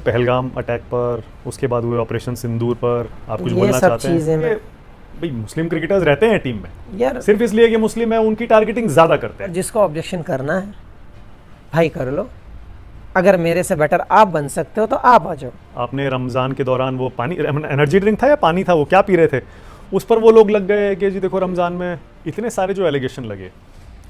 Pahalgam attack पर, उसके बाद हुए ऑपरेशन सिंदूर पर आप कुछ ये बोलना सब चाहते हैं? चीज़ें मैं भाई मुस्लिम क्रिकेटर्स रहते हैं टीम में, यार सिर्फ इसलिए कि मुस्लिम है उनकी टारगेटिंग ज़्यादा करते हैं। जिसको ऑब्जेक्शन करना है भाई कर लो। अगर मेरे से बेटर आप बन सकते हो तो आप आ जाओ। आपने रमज़ान के दौरान वो पानी, एनर्जी ड्रिंक था या पानी था, वो क्या पी रहे थे, उस पर वो लोग लग गए कि जी देखो रमज़ान में इतने सारे जो एलिगेशन लगे,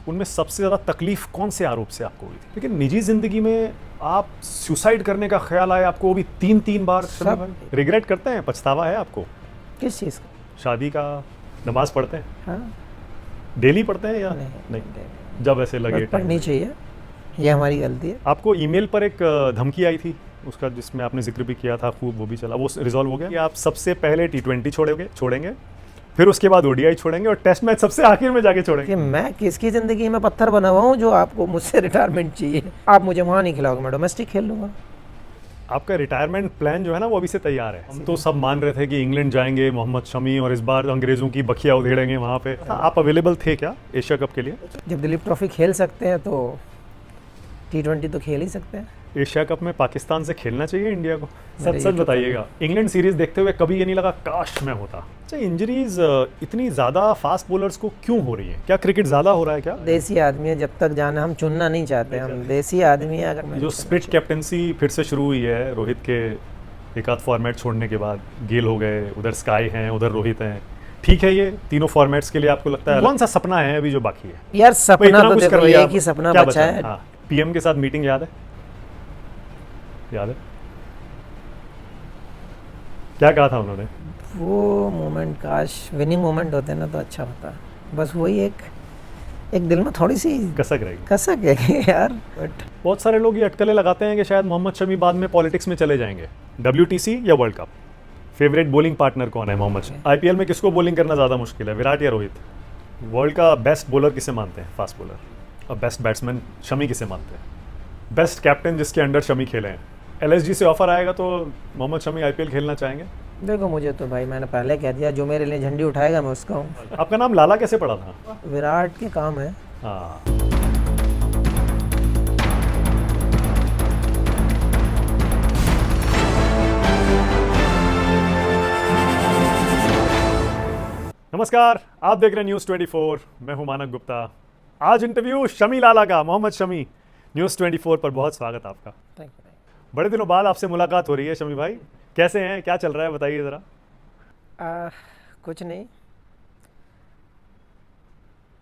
उनमें सबसे ज़्यादा तकलीफ कौन से आरोप से आपको हुई थी? लेकिन निजी ज़िंदगी में आप सुसाइड करने का ख्याल आया आपको, वो भी 3-3 बार। सब रिग्रेट करते हैं, पछतावा है आपको? किस चीज़ का? शादी का? नमाज पढ़ते हैं? हाँ डेली पढ़ते हैं या नहीं, नहीं? जब ऐसे लगे बस पढ़नी चाहिए, ये हमारी गलती है। आपको ईमेल पर एक धमकी आई थी, उसका जिसमें आपने जिक्र भी किया था खूब, वो भी चला, वो रिजॉल्व हो गया कि आप सबसे पहले T20 छोड़ेंगे, फिर उसके बाद ODI छोड़ेंगे और टेस्ट मैच सबसे आखिर में जाके छोड़ेंगे? कि मैं किसकी ज़िंदगी में पत्थर बना हुआ हूँ जो आपको मुझसे रिटायरमेंट चाहिए? आप मुझे वहाँ नहीं खिलाओगे, मैं डोमेस्टिक खेल लूँगा। आपका रिटायरमेंट प्लान जो है ना वो अभी से तैयार है। हम तो सब मान रहे थे कि इंग्लैंड जाएंगे मोहम्मद शमी और इस बार अंग्रेज़ों की बखिया उधेड़ेंगे वहाँ पे। आप अवेलेबल थे क्या एशिया कप के लिए? जब दिलीप ट्रॉफी खेल सकते हैं तो T20 तो खेल ही सकते हैं। एशिया कप में पाकिस्तान से खेलना चाहिए इंडिया को? सच ये सच तो बताइएगा, इंग्लैंड सीरीज देखते हुए कभी ये नहीं लगा काश मैं होता? अच्छा, इंजरीज इतनी ज़्यादा फास्ट बॉलर्स को क्यों हो रही है? क्या क्रिकेट ज़्यादा हो रहा है क्या? देसी आदमी है, जब तक जाना हम चुनना नहीं चाहते, हम देसी आदमी है। अगर मैं जो स्प्लिट कैप्टनसी फिर से शुरू हुई है रोहित के एक आध फॉर्मेट छोड़ने के बाद, गेल हो गए, उधर स्काई हैं, उधर रोहित हैं, ठीक है ये तीनों फॉर्मेट्स के लिए आपको लगता है कौन सा सपना है अभी जो बाकी है? यार सपना इतना तो कुछ देखो कर लिया, एक ही सपना क्या बचा है। हाँ, पीएम के साथ मीटिंग याद है? याद है क्या कहा था उन्होंने? वो मोमेंट काश विनिंग मोमेंट होते ना तो अच्छा होता। बस वही एक दिल में थोड़ी सी कसक रहेगी। कसक है कि यार, बट बहुत सारे लोग ये अटकलें लगाते हैं कि शायद मोहम्मद शमी बाद में पॉलिटिक्स में चले जाएंगे। WTC या world cup, favourite bowling partner कौन है मोहम्मद शमी? IPL में किसको बॉलिंग करना ज़्यादा मुश्किल है, विराट या रोहित? वर्ल्ड का बेस्ट बॉलर किसे मानते हैं, फास्ट बॉलर? और बेस्ट बैट्समैन शमी किसे मानते हैं? बेस्ट कैप्टन जिसके अंडर शमी खेले हैं? LSG से ऑफर आएगा तो मोहम्मद शमी IPL खेलना चाहेंगे? देखो मुझे तो भाई मैंने पहले कह दिया, जो मेरे लिए झंडी उठाएगा मैं उसका हूँ। आपका नाम लाला कैसे पड़ा था? विराट के काम है। हाँ, नमस्कार, आप देख रहे हैं News 24, मैं हूं मानक गुप्ता। आज इंटरव्यू शमी लाला का, मोहम्मद शमी। News 24 पर बहुत स्वागत आपका। Thank you. बड़े दिनों बाद आपसे मुलाकात हो रही है शमी भाई, कैसे हैं, क्या चल रहा है, बताइए ज़रा। कुछ नहीं,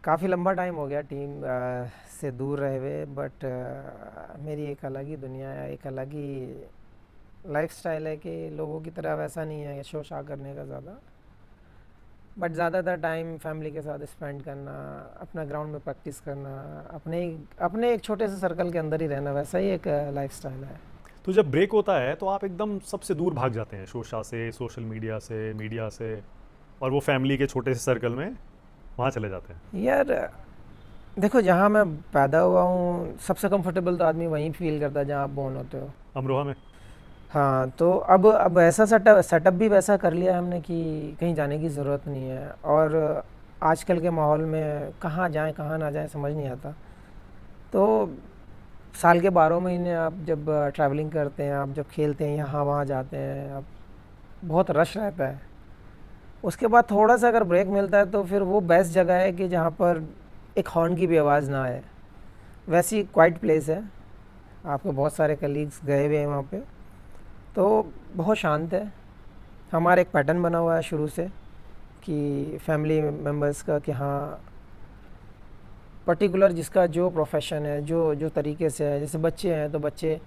काफ़ी लंबा टाइम हो गया टीम से दूर रहे हुए, बट मेरी एक अलग ही दुनिया है, एक अलग ही लाइफस्टाइल है कि लोगों की तरह वैसा नहीं है शो शा करने का ज़्यादा, बट ज़्यादातर टाइम फैमिली के साथ स्पेंड करना, अपना ग्राउंड में प्रैक्टिस करना, अपने एक छोटे से सर्कल के अंदर ही रहना, वैसा ही एक लाइफस्टाइल है। तो जब ब्रेक होता है तो आप एकदम सबसे दूर भाग जाते हैं, शोशा से, सोशल मीडिया से, और वो फैमिली के छोटे से सर्कल में वहाँ चले जाते हैं? यार देखो, जहाँ मैं पैदा हुआ हूँ सबसे कंफर्टेबल तो आदमी वहीं फील करता है जहाँ आप बोर्न होते हो। अमरोहा में? हाँ, तो अब ऐसा सेटअप भी वैसा कर लिया हमने कि कहीं जाने की ज़रूरत नहीं है, और आजकल के माहौल में कहाँ जाएं कहाँ ना जाएं समझ नहीं आता। तो साल के 12 महीने आप जब ट्रैवलिंग करते हैं, आप जब खेलते हैं, यहाँ वहाँ जाते हैं, आप बहुत रश रहता है। उसके बाद थोड़ा सा अगर ब्रेक मिलता है तो फिर वो बेस्ट जगह है कि जहाँ पर एक हॉर्न की भी आवाज़ ना आए, वैसी क्वाइट प्लेस है। आपके बहुत सारे कलीग्स गए हुए हैं वहाँ पे, तो बहुत शांत है। हमारा एक पैटर्न बना हुआ है शुरू से कि फैमिली मेम्बर्स का कि हाँ पर्टिकुलर जिसका जो प्रोफेशन है, जो तरीके से है, जैसे बच्चे हैं तो बच्चे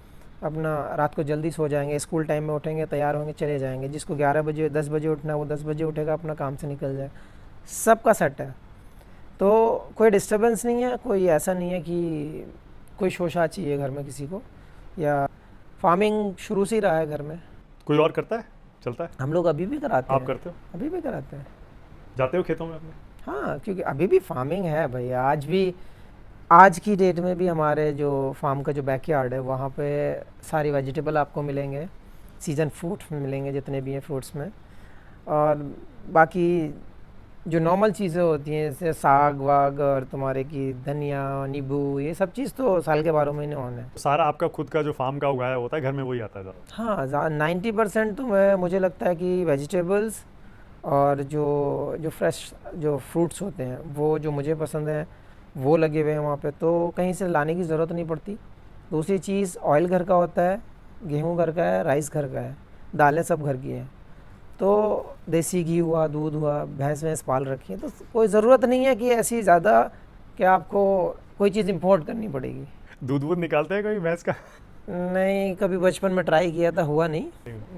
अपना रात को जल्दी सो जाएंगे, स्कूल टाइम में उठेंगे, तैयार होंगे, चले जाएंगे। जिसको 11 बजे 10 बजे उठना है वो 10 बजे उठेगा, अपना काम से निकल जाए। सबका सेट है, तो कोई डिस्टर्बेंस नहीं है, कोई ऐसा नहीं है कि कोई शोशा चाहिए घर में किसी को। या फार्मिंग शुरू से ही रहा है घर में। कोई और करता है, चलता है? हम लोग अभी भी कराते आप हैं, करते हो? अभी भी कराते हैं। जाते हो खेतों में अपने? हाँ, क्योंकि अभी भी फार्मिंग है भैया, आज भी, आज की डेट में भी हमारे जो फार्म का जो बैकयार्ड है वहाँ पे सारी वेजिटेबल आपको मिलेंगे, सीज़न फ्रूट मिलेंगे जितने भी हैं फ्रूट्स में, और बाकी जो नॉर्मल चीज़ें होती हैं जैसे साग वाग और तुम्हारे की धनिया नींबू, ये सब चीज़ तो साल के 12 महीने होना है। सारा आपका खुद का जो फार्म का उगाया होता है घर में वही आता है ज़्यादा? हाँ, 90% तो मुझे लगता है कि वेजिटेबल्स और जो जो फ्रेश जो फ्रूट्स होते हैं वो जो मुझे पसंद है वो लगे हुए हैं वहाँ पे, तो कहीं से लाने की ज़रूरत नहीं पड़ती। दूसरी चीज़, ऑयल घर का होता है, गेहूँ घर का है, राइस घर का है, दालें सब घर की हैं। तो देसी घी हुआ, दूध हुआ, भैंस वैंस पाल रखी है, तो कोई ज़रूरत नहीं है कि ऐसी ज़्यादा कि आपको कोई चीज़ इंपोर्ट करनी पड़ेगी। दूध वूध निकालते हैं कभी भैंस का? नहीं, कभी बचपन में ट्राई किया था, हुआ नहीं,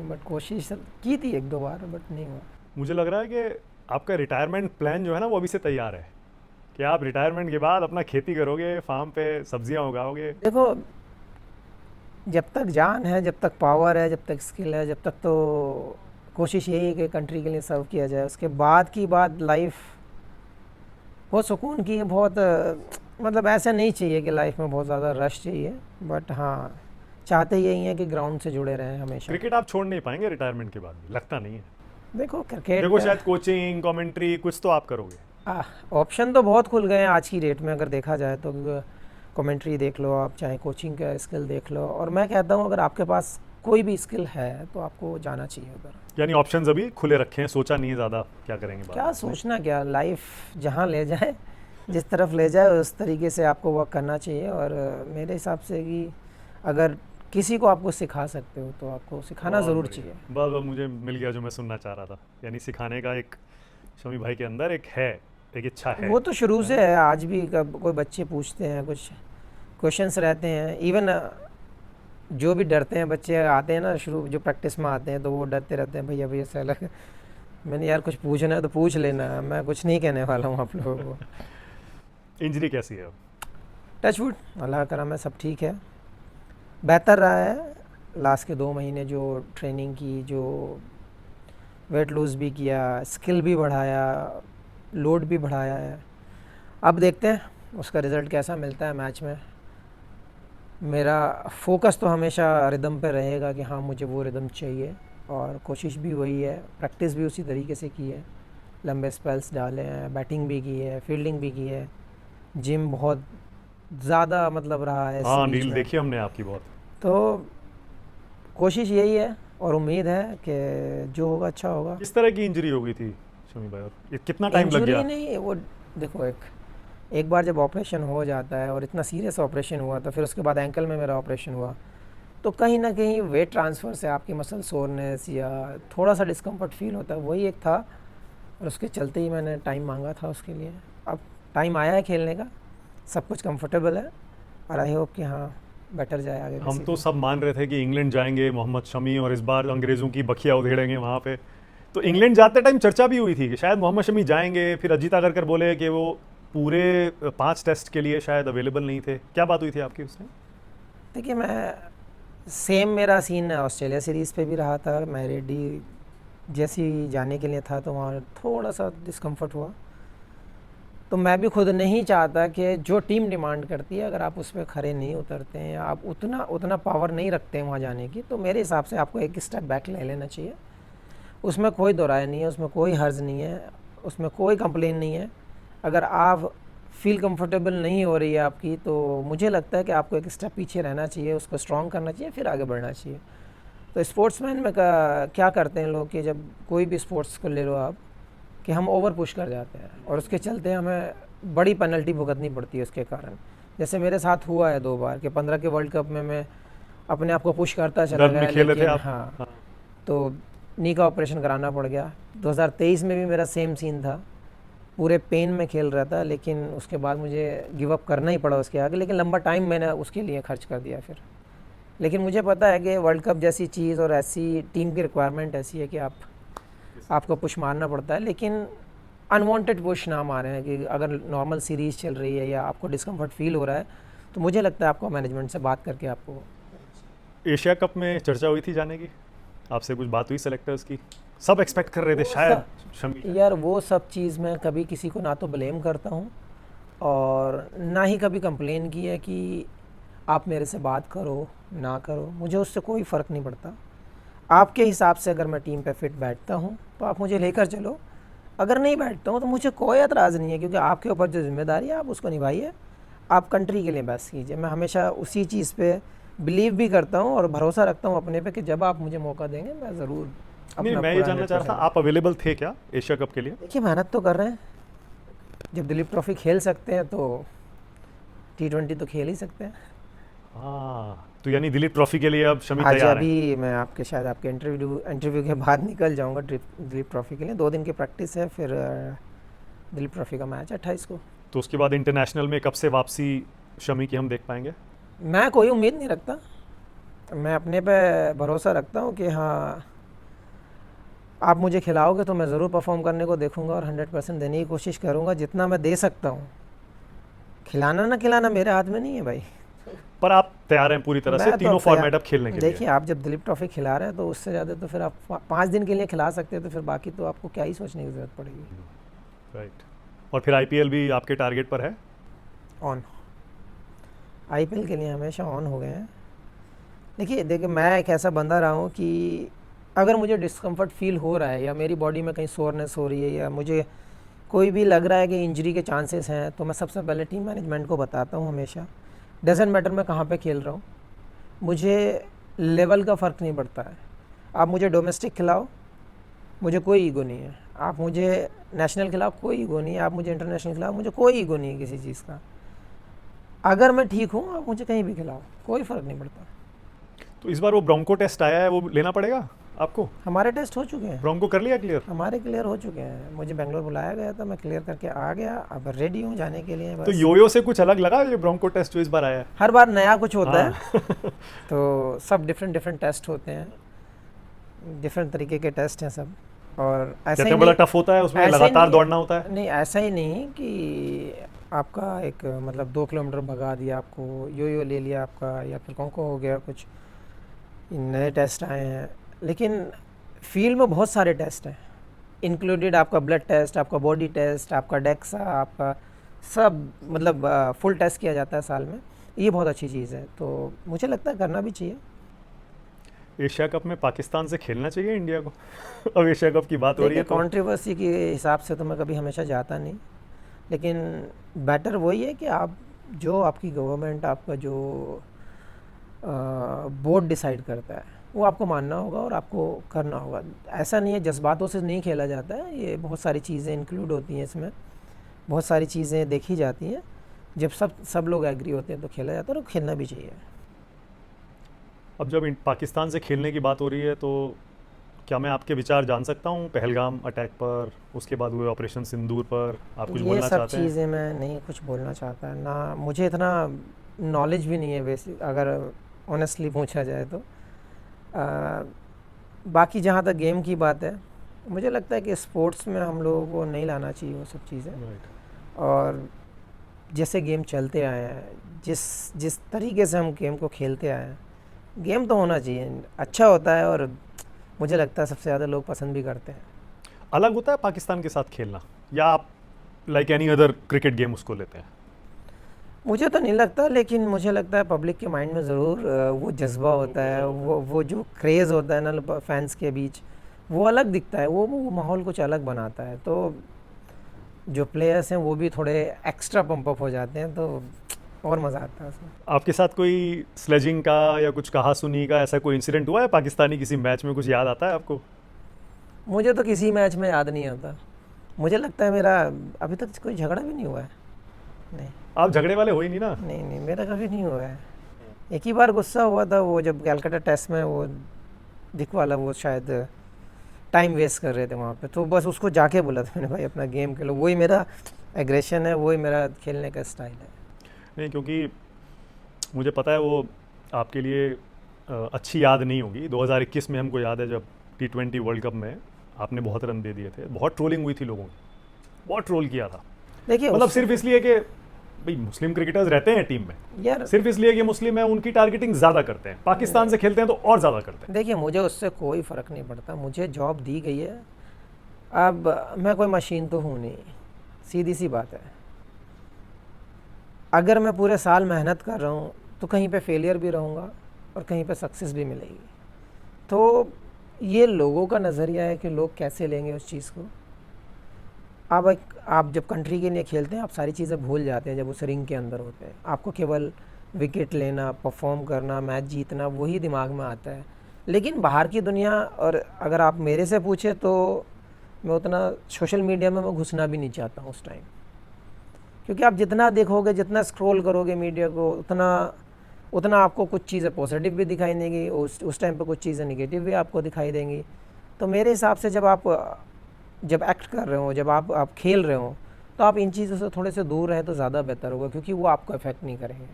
बट कोशिश की थी 1-2 बार, बट नहीं हुआ। मुझे लग रहा है कि आपका रिटायरमेंट प्लान जो है ना वो अभी से तैयार है कि आप रिटायरमेंट के बाद अपना खेती करोगे, फार्म पे सब्जियां उगाओगे। देखो, जब तक जान है, जब तक पावर है, जब तक स्किल है, जब तक तो कोशिश यही है कि कंट्री के लिए सर्व किया जाए। उसके बाद की बात लाइफ बहुत सुकून की है, बहुत मतलब ऐसा नहीं चाहिए कि लाइफ में बहुत ज़्यादा रश चाहिए, बट हाँ चाहते यही हैं कि ग्राउंड से जुड़े रहें हमेशा। क्रिकेट आप छोड़ नहीं पाएंगे रिटायरमेंट के बाद भी, लगता नहीं है। देखो क्रिकेट, देखो शायद कोचिंग कमेंट्री कुछ तो आप करोगे। ऑप्शन तो बहुत खुल गए हैं आज की डेट में, अगर देखा जाए तो। कमेंट्री देख लो आप, चाहे कोचिंग का स्किल देख लो, और मैं कहता हूँ अगर आपके पास कोई भी स्किल है तो आपको जाना चाहिए उधर। यानी ऑप्शंस अभी खुले रखे हैं, सोचा नहीं है ज़्यादा क्या करेंगे बाद क्या में। सोचना, क्या, लाइफ जहाँ ले जाए, जिस तरफ ले जाए उस तरीके से आपको वर्क करना चाहिए। और मेरे हिसाब से कि अगर किसी को आपको सिखा सकते हो तो आपको सिखाना बहुत ज़रूर बढ़िया। चाहिए। बस बस मुझे मिल गया जो मैं सुनना चाह रहा था, यानी सिखाने का एक शमी भाई के अंदर एक है, एक इच्छा है। वो तो शुरू से है, आज भी कब कोई बच्चे पूछते हैं, कुछ क्वेश्चंस रहते हैं, इवन जो भी डरते हैं बच्चे आते हैं ना, शुरू जो प्रैक्टिस में आते हैं तो वो डरते रहते हैं, भैया भैया ऐसा लग। मैंने यार कुछ पूछना है तो पूछ लेना, मैं कुछ नहीं कहने वाला हूँ आप लोगों को। इंजरी कैसी है अब? टचवुड, अल्लाह का करम है, सब ठीक है, बेहतर रहा है। लास्ट के 2 महीने जो ट्रेनिंग की, जो वेट लूज़ भी किया, स्किल भी बढ़ाया, लोड भी बढ़ाया है, अब देखते हैं उसका रिज़ल्ट कैसा मिलता है मैच में। मेरा फोकस तो हमेशा रिदम पे रहेगा कि हाँ मुझे वो रिदम चाहिए, और कोशिश भी वही है, प्रैक्टिस भी उसी तरीके से की है, लंबे स्पेल्स डाले हैं, बैटिंग भी की है, फील्डिंग भी की है, जिम बहुत ज़्यादा मतलब रहा है इस हाँ बीच नील में। देखी हमने आपकी बहुत। तो कोशिश यही है और उम्मीद है कि जो होगा अच्छा होगा। किस तरह की इंजरी हो गई थी शमी भाई, और ये कितना टाइम लग इंजरी गया? नहीं, वो देखो, एक बार जब ऑपरेशन हो जाता है, और इतना सीरियस ऑपरेशन हुआ था, फिर उसके बाद एंकल में मेरा ऑपरेशन हुआ, तो कहीं ना कहीं वेट ट्रांसफ़र से आपकी मसल सोरनेस या थोड़ा सा डिस्कम्फर्ट फील होता है, वही एक था। और उसके चलते ही मैंने टाइम मांगा था उसके लिए। अब टाइम आया है खेलने का, सब कुछ कंफर्टेबल है, और आई होप कि हाँ बेटर जाए आगे। हम तो सब मान रहे थे कि इंग्लैंड जाएंगे मोहम्मद शमी, और इस बार अंग्रेज़ों की बखिया उधेड़ेंगे वहाँ पे। तो इंग्लैंड जाते टाइम चर्चा भी हुई थी कि शायद मोहम्मद शमी जाएंगे, फिर अजीत आगरकर बोले कि वो पूरे 5 टेस्ट के लिए शायद अवेलेबल नहीं थे। क्या बात हुई थी आपकी उससे? देखिए, मैं सेम मेरा सीन ऑस्ट्रेलिया सीरीज़ पे भी रहा था। मैं रेडी जैसी जाने के लिए था, तो वहाँ थोड़ा सा डिस्कम्फर्ट हुआ। तो मैं भी खुद नहीं चाहता कि जो टीम डिमांड करती है, अगर आप उस पर खरे नहीं उतरते हैं, या आप उतना पावर नहीं रखते हैं वहाँ जाने की, तो मेरे हिसाब से आपको एक स्टेप बैक ले लेना चाहिए। उसमें कोई दो राय नहीं है, उसमें कोई हर्ज नहीं है, उसमें कोई कंप्लेन नहीं है। अगर आप फील कंफर्टेबल नहीं हो रही है आपकी, तो मुझे लगता है कि आपको एक स्टेप पीछे रहना चाहिए, उसको स्ट्रॉन्ग करना चाहिए, फिर आगे बढ़ना चाहिए। तो स्पोर्ट्समैन में क्या करते हैं लोग कि जब कोई भी स्पोर्ट्स को ले लो आप, कि हम ओवर पुश कर जाते हैं, और उसके चलते हमें बड़ी पेनल्टी भुगतनी पड़ती है उसके कारण। जैसे मेरे साथ हुआ है 2 बार कि 15 के वर्ल्ड कप में मैं अपने आप को पुश करता चला दर्द गया, में खेले थे लेकिन आप? हाँ, तो नी का ऑपरेशन कराना पड़ गया। 2023 में भी मेरा सेम सीन था, पूरे पेन में खेल रहा था, लेकिन उसके बाद मुझे गिव अप करना ही पड़ा उसके आगे, लेकिन लंबा टाइम मैंने उसके लिए खर्च कर दिया फिर। लेकिन मुझे पता है कि वर्ल्ड कप जैसी चीज़ और ऐसी टीम की रिक्वायरमेंट ऐसी है कि आपको पुश मारना पड़ता है, लेकिन अनवांटेड पुश ना मारें। कि अगर नॉर्मल सीरीज़ चल रही है या आपको डिस्कम्फर्ट फील हो रहा है, तो मुझे लगता है आपको मैनेजमेंट से बात करके आपको। एशिया कप में चर्चा हुई थी जाने की, आपसे कुछ बात हुई सेलेक्टर्स की? सब एक्सपेक्ट कर रहे थे शायद शमी। यार वो सब चीज़ मैं कभी किसी को ना तो ब्लेम करता हूँ, और ना ही कभी कंप्लेन की है कि आप मेरे से बात करो ना करो, मुझे उससे कोई फ़र्क नहीं पड़ता। आपके हिसाब से अगर मैं टीम पे फिट बैठता हूँ तो आप मुझे लेकर चलो, अगर नहीं बैठता हूँ तो मुझे कोई एतराज़ नहीं है, क्योंकि आपके ऊपर जो जिम्मेदारी है आप उसको निभाइए, आप कंट्री के लिए बेस्ट कीजिए। मैं हमेशा उसी चीज़ पे बिलीव भी करता हूँ और भरोसा रखता हूँ अपने पे कि जब आप मुझे मौका देंगे मैं ज़रूर नहीं, अपना मैं ये पूरा जानना चाह रहा था 100%। आप अवेलेबल थे क्या एशिया कप के लिए? देखिए मेहनत तो कर रहे हैं, जब दिलीप ट्रॉफी खेल सकते हैं तो T20 तो खेल ही सकते हैं। हाँ, तो यानी दिलीप ट्रॉफी के लिए अब शमी आज तैयार है। अभी मैं आपके शायद आपके इंटरव्यू के बाद निकल जाऊंगा दिलीप ट्रॉफी के लिए। 2 दिन की प्रैक्टिस है, फिर दिलीप ट्रॉफी का मैच है 28 को। तो उसके बाद इंटरनेशनल में कब से वापसी शमी की हम देख पाएंगे? मैं कोई उम्मीद नहीं रखता, मैं अपने पे भरोसा रखता हूँ कि हाँ आप मुझे खिलाओगे तो मैं ज़रूर परफॉर्म करने को देखूंगा और 100% देने की कोशिश करूंगा जितना मैं दे सकता हूँ। खिलाना ना खिलाना मेरे हाथ में नहीं है भाई। पर आप तैयार हैं पूरी तरह से मैं तो तीनों अब तैयार- फॉर्मेट अब खेलने के लिए? देखिए आप जब दिलीप ट्रॉफी खिला रहे हैं तो उससे ज़्यादा तो फिर आप 5 दिन के लिए खिला सकते हैं, तो फिर बाकी तो आपको क्या ही सोचने की ज़रूरत पड़ेगी। राइट। और फिर आईपीएल भी आपके टारगेट पर है? ऑन, आईपीएल के लिए हमेशा ऑन हो गए हैं। देखिए मैं एक ऐसा बंदा रहा हूँ कि अगर मुझे डिस्कम्फर्ट फील हो रहा है या मेरी बॉडी में कहीं सोरनेस हो रही है या मुझे कोई भी लग रहा है कि इंजरी के चांसेस हैं, तो मैं सबसे पहले टीम मैनेजमेंट को बताता हूँ हमेशा। डजेंट मैटर मैं कहाँ पे खेल रहा हूँ, मुझे लेवल का फ़र्क नहीं पड़ता है। आप मुझे डोमेस्टिक खिलाओ, मुझे कोई ईगो नहीं है। आप मुझे नेशनल खिलाओ, कोई ईगो नहीं है। आप मुझे इंटरनेशनल खिलाओ, मुझे कोई ईगो नहीं है किसी चीज़ का। अगर मैं ठीक हूँ आप मुझे कहीं भी खिलाओ, कोई फ़र्क नहीं पड़ता। तो इस बार वो ब्रोंको टेस्ट आया है, वो लेना पड़ेगा आपको? हमारे टेस्ट हो चुके हैं, ब्रोंको कर लिया क्लियर? हमारे क्लियर हो चुके हैं। मुझे बेंगलोर बुलाया गया था, मैं क्लियर करके आ गया, अब रेडी हूँ जाने के लिए। तो बस योयो से कुछ अलग लगा ये ब्रोंको टेस्ट जो इस बार आया है? हर बार नया कुछ होता है, हाँ। तो सब डिफरेंट टेस्ट होते हैं, डिफरेंट तरीके के टेस्ट हैं सब। और ऐसा कहते ही हैं बड़ा नहीं, टफ होता है, उसमें ऐसा ही लगातार नहीं- दौड़ना होता है? नहीं ऐसा ही नहीं कि आपका एक मतलब 2 किलोमीटर भगा दिया आपको, यो ले लिया आपका, या फिर कौन हो गया कुछ। नए टेस्ट आए हैं, लेकिन फील्ड में बहुत सारे टेस्ट हैं, इंक्लूडेड आपका ब्लड टेस्ट, आपका बॉडी टेस्ट, आपका डेक्सा, आपका सब मतलब फुल टेस्ट किया जाता है साल में। ये बहुत अच्छी चीज़ है, तो मुझे लगता है करना भी चाहिए। एशिया कप में पाकिस्तान से खेलना चाहिए इंडिया को? अब एशिया कप की बात हो रही है देखिए तो कंट्रोवर्सी के हिसाब से तो मैं कभी हमेशा जाता नहीं, लेकिन बेटर वही है कि आप जो आपकी गवर्नमेंट, आपका जो बोर्ड डिसाइड करता है वो आपको मानना होगा और आपको करना होगा। ऐसा नहीं है, जज्बातों से नहीं खेला जाता है, ये बहुत सारी चीज़ें इंक्लूड होती हैं इसमें, बहुत सारी चीज़ें देखी जाती हैं। जब सब लोग एग्री होते हैं तो खेला जाता है, और खेलना भी चाहिए। अब जब पाकिस्तान से खेलने की बात हो रही है तो क्या मैं आपके विचार जान सकता हूँ पहलगाम अटैक पर, उसके बाद हुए ऑपरेशन सिंदूर पर? आप कुछ ये बोलना सब चाहते हैं? चीज़ें मैं नहीं कुछ बोलना चाहता, ना मुझे इतना नॉलेज भी नहीं है वैसे, अगर ऑनेस्टली पूछा जाए तो। बाकी जहाँ तक गेम की बात है, मुझे लगता है कि स्पोर्ट्स में हम लोगों को नहीं लाना चाहिए वो सब चीज़ें। राइट। और जैसे गेम चलते आए हैं, जिस तरीके से हम गेम को खेलते आए हैं, गेम तो होना चाहिए, अच्छा होता है, और मुझे लगता है सबसे ज़्यादा लोग पसंद भी करते हैं। अलग होता है पाकिस्तान के साथ खेलना, या आप like any other cricket game उसको लेते हैं? मुझे तो नहीं लगता, लेकिन मुझे लगता है पब्लिक के माइंड में ज़रूर वो जज्बा होता है, वो जो क्रेज़ होता है ना फैंस के बीच, वो अलग दिखता है, वो माहौल कुछ अलग बनाता है। तो जो प्लेयर्स हैं वो भी थोड़े एक्स्ट्रा पंप अप हो जाते हैं, तो और मज़ा आता है उसमें। आपके साथ कोई स्लेजिंग का या कुछ कहा सुनी का ऐसा कोई इंसिडेंट हुआ है पाकिस्तानी किसी मैच में, कुछ याद आता है आपको? मुझे तो किसी मैच में याद नहीं आता। मुझे लगता है मेरा अभी तक कोई झगड़ा भी नहीं हुआ है। नहीं आप झगड़े वाले हो ही नहीं ना? नहीं, मेरा कभी नहीं हुआ है। एक ही बार गुस्सा हुआ था, वो जब कैलकाटा टेस्ट में वो दिख वाला, वो शायद टाइम वेस्ट कर रहे थे वहाँ पे, तो बस उसको जाके बोला था मैंने, भाई अपना गेम खेलो। वही मेरा एग्रेशन है, वही मेरा खेलने का स्टाइल है। नहीं, क्योंकि मुझे पता है वो आपके लिए अच्छी याद नहीं होगी। 2021 में हमको याद है जब T20 वर्ल्ड कप में आपने बहुत रन दे दिए थे, बहुत ट्रोलिंग हुई थी लोगों की, बहुत ट्रोल किया था। देखिए मतलब सिर्फ इसलिए कि भाई मुस्लिम क्रिकेटर्स रहते हैं टीम में, यार, सिर्फ इसलिए कि मुस्लिम है उनकी टारगेटिंग ज़्यादा करते हैं, पाकिस्तान से खेलते हैं तो और ज़्यादा करते हैं। देखिए मुझे उससे कोई फ़र्क नहीं पड़ता, मुझे जॉब दी गई है। अब मैं कोई मशीन तो हूँ नहीं, सीधी सी बात है। अगर मैं पूरे साल मेहनत कर रहा हूँ तो कहीं पे फेलियर भी रहूँगा और कहीं पे सक्सेस भी मिलेगी। तो ये लोगों का नज़रिया है कि लोग कैसे लेंगे उस चीज़ को। आप जब कंट्री के लिए खेलते हैं आप सारी चीज़ें भूल जाते हैं जब उस रिंग के अंदर होते हैं। आपको केवल विकेट लेना, परफॉर्म करना, मैच जीतना, वही दिमाग में आता है। लेकिन बाहर की दुनिया, और अगर आप मेरे से पूछे तो मैं उतना सोशल मीडिया में मैं घुसना भी नहीं चाहता हूँ उस टाइम, क्योंकि आप जितना देखोगे, जितना स्क्रॉल करोगे मीडिया को, उतना आपको कुछ चीज़ें पॉजिटिव भी दिखाई देंगी, उस टाइम पे कुछ चीज़ें नेगेटिव भी आपको दिखाई देंगी। तो मेरे हिसाब से जब एक्ट कर रहे हो, जब आप खेल रहे हो, तो आप इन चीज़ों से थोड़े से दूर रहें तो ज़्यादा बेहतर होगा, क्योंकि वो आपको इफेक्ट नहीं करेंगे।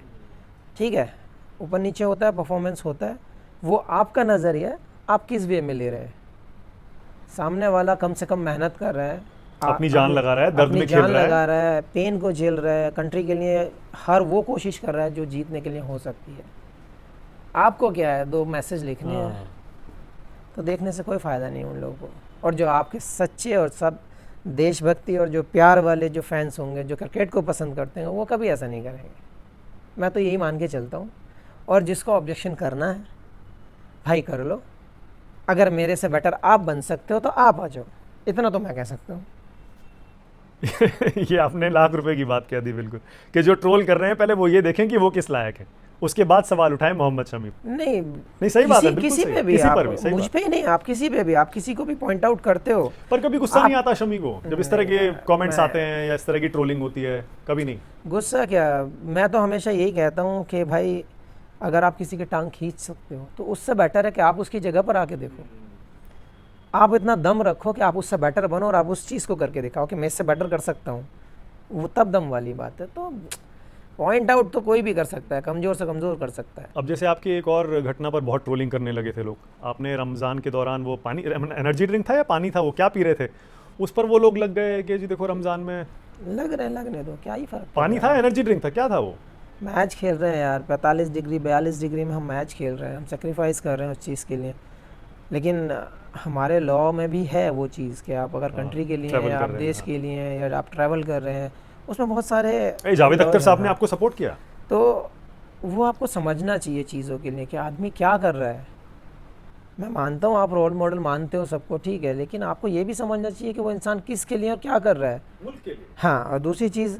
ठीक है, ऊपर नीचे होता है, परफॉर्मेंस होता है, वो आपका नज़रिया है, आप किस वे में ले रहे हैं। सामने वाला कम से कम मेहनत कर रहा है, अपनी जान लगा रहा है, दर्द में खेल रहा है, लगा रहा है, पेन को झेल रहा है, कंट्री के लिए हर वो कोशिश कर रहा है जो जीतने के लिए हो सकती है। आपको क्या है, 2 मैसेज लिखने हैं, तो देखने से कोई फ़ायदा नहीं उन लोगों को। और जो आपके सच्चे और सब देशभक्ति और जो प्यार वाले जो फैंस होंगे, जो क्रिकेट को पसंद करते हैं, वो कभी ऐसा नहीं करेंगे। मैं तो यही मान के चलता हूँ। और जिसको ऑब्जेक्शन करना है भाई कर लो, अगर मेरे से बेटर आप बन सकते हो तो आप आ जाओ, इतना तो मैं कह सकता हूँ। ये आपने लाख रुपए की बात कह दी बिल्कुल, कि जो ट्रोल कर रहे हैं पहले वो ये देखें कि वो किस लायक है, उसके बाद सवाल उठाएं मोहम्मद शमी। नहीं सही बात है, बिल्कुल किसी सही, पे भी किसी आप, पर भी सही मुझ बात। पे ही नहीं, आप किसी पे भी, आप किसी को भी पॉइंट आउट करते हो। पर कभी गुस्सा नहीं आता शमी को जब इस तरह के कमेंट्स आते हैं या इस तरह की ट्रोलिंग होती है? कभी नहीं? गुस्सा क्या, मैं तो हमेशा यही कहता हूँ कि भाई अगर आप किसी की टांग खींच सकते हो तो उससे बेटर है कि आप उसकी जगह पर आके देखो। आप इतना दम रखो कि आप उससे बेटर बनो और आप उस चीज़ को करके दिखाओ कि मैं इससे बेटर कर सकता हूँ, वो तब दम वाली बात है। तो पॉइंट आउट तो कोई भी कर सकता है, कमज़ोर से कमज़ोर कर सकता है। अब जैसे आपकी एक और घटना पर बहुत ट्रोलिंग करने लगे थे लोग, आपने रमज़ान के दौरान वो पानी, एनर्जी ड्रिंक था या पानी था, वो क्या पी रहे थे, उस पर वो लोग लग गए कि जी देखो रमज़ान में लगने दो, क्या ही फर्क पानी था, एनर्जी ड्रिंक था, क्या था वो? मैच खेल रहे हैं यार, 45 डिग्री 42 डिग्री में हम मैच खेल रहे हैं, हम सेक्रीफाइस कर रहे हैं उस चीज़ के लिए। लेकिन हमारे लॉ में भी है वो चीज़ कि आप अगर कंट्री के लिए हैं, आप देश के लिए हैं, या आप ट्रैवल कर रहे हैं, उसमें बहुत सारे। जावेद अख्तर साहब ने आपको सपोर्ट किया, तो वो आपको समझना चाहिए चीज़ों के लिए कि आदमी क्या कर रहा है। मैं मानता हूँ आप रोल मॉडल मानते हो सबको, ठीक है, लेकिन आपको ये भी समझना चाहिए कि वो इंसान किस के लिए और क्या कर रहा है, मुल्क के लिए। हाँ, और दूसरी चीज़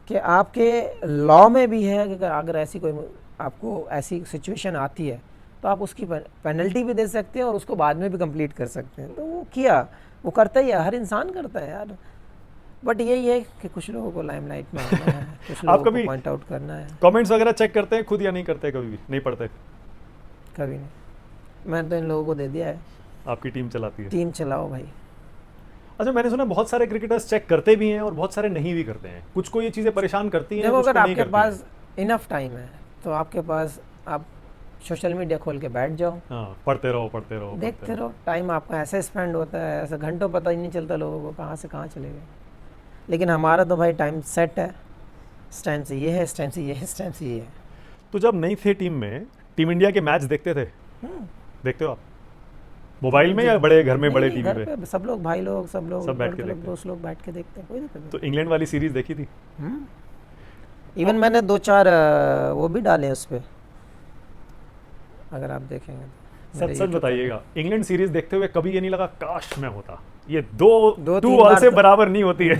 कि आपके लॉ में भी है कि अगर ऐसी कोई आपको ऐसी सिचुएशन आती है तो आप उसकी पेनल्टी भी दे सकते हैं और उसको बाद में भी कंप्लीट कर सकते हैं। तो वो किया, वो करता ही है, हर इंसान करता है यार। बट यही है कि कुछ लोगों को लाइमलाइट में आना है, कुछ लोगों को पॉइंट आउट करना है। कमेंट्स वगैरह चेक करते हैं खुद या नहीं करते? कभी भी नहीं पढ़ते? कभी नहीं, मैंने तो इन लोगों को दे दिया है। आपकी टीम चलाती है? टीम चलाओ भाई। अच्छा, मैंने सुना बहुत सारे क्रिकेटर्स चेक करते भी हैं और बहुत सारे नहीं भी करते हैं, कुछ को ये चीज़ें परेशान करती हैं। देखो, कुछ को अगर नहीं आपके करती पास इनफ टाइम है तो आपके पास, आप सोशल मीडिया खोल के बैठ जाओ, हाँ, पढ़ते रहो देखते रहो। टाइम आपका ऐसे स्पेंड होता है, ऐसे घंटों पता ही नहीं चलता लोगों को कहाँ से कहाँ चले गए। लेकिन हमारा तो भाई टाइम सेट है, इस टाइम से ये है, इस टाइम से ये है, इस टाइम से ये है। तो जब नहीं थे टीम में, टीम इंडिया के मैच देखते थे? देखते हो आप मोबाइल में या बड़े घर में, बड़े टीवी पे? सब लोग, भाई लोग, सब लोग, सब बैठ के देखते हैं। दोस्त लोग बैठ के देखते हैं, कोई दिक्कत नहीं। तो इंग्लैंड वाली सीरीज देखी थी? इवन मैंने 2-4 वो भी डाले हैं उस पर, अगर आप देखेंगे तो। सच बताइएगा, इंग्लैंड सीरीज देखते हुए कभी ये नहीं लगा काश मैं होता? ये दो 2-3 ऑल से बार बराबर नहीं होती है।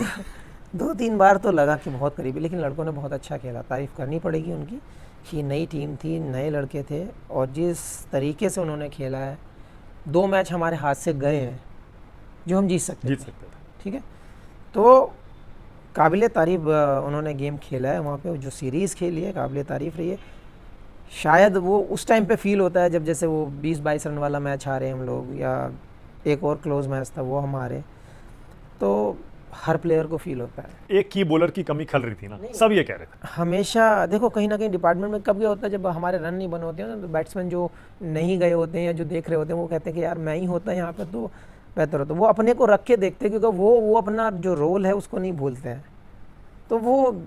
2-3 बार तो लगा कि बहुत करीबी, लेकिन लड़कों ने बहुत अच्छा खेला, तारीफ़ करनी पड़ेगी उनकी कि नई टीम थी, नए लड़के थे, और जिस तरीके से उन्होंने खेला है, 2 मैच हमारे हाथ से गए हैं जो हम जीत सकते थे। ठीक है, तो काबिल तारीफ़ उन्होंने गेम खेला है वहाँ पे, जो सीरीज़ खेली है काबिल तारीफ़ रही है। शायद वो उस टाइम पे फील होता है जब जैसे वो 20-22 रन वाला मैच हारे हम लोग, या एक और क्लोज मैच था वो हम हारे, तो हर प्लेयर को फील होता है। एक की बॉलर की कमी खल रही थी ना, सब ये कह रहे थे। हमेशा देखो, कहीं ना कहीं डिपार्टमेंट में कब क्या होता है, जब हमारे रन नहीं बने होते हैं ना, तो बैट्समैन जो नहीं गए होते हैं या जो देख रहे होते हैं वो कहते हैं कि यार मैं ही होता यहाँ पे तो बेहतर होता। वो अपने को रख के देखते हैं, क्योंकि वो अपना जो रोल है उसको नहीं भूलते हैं। तो वो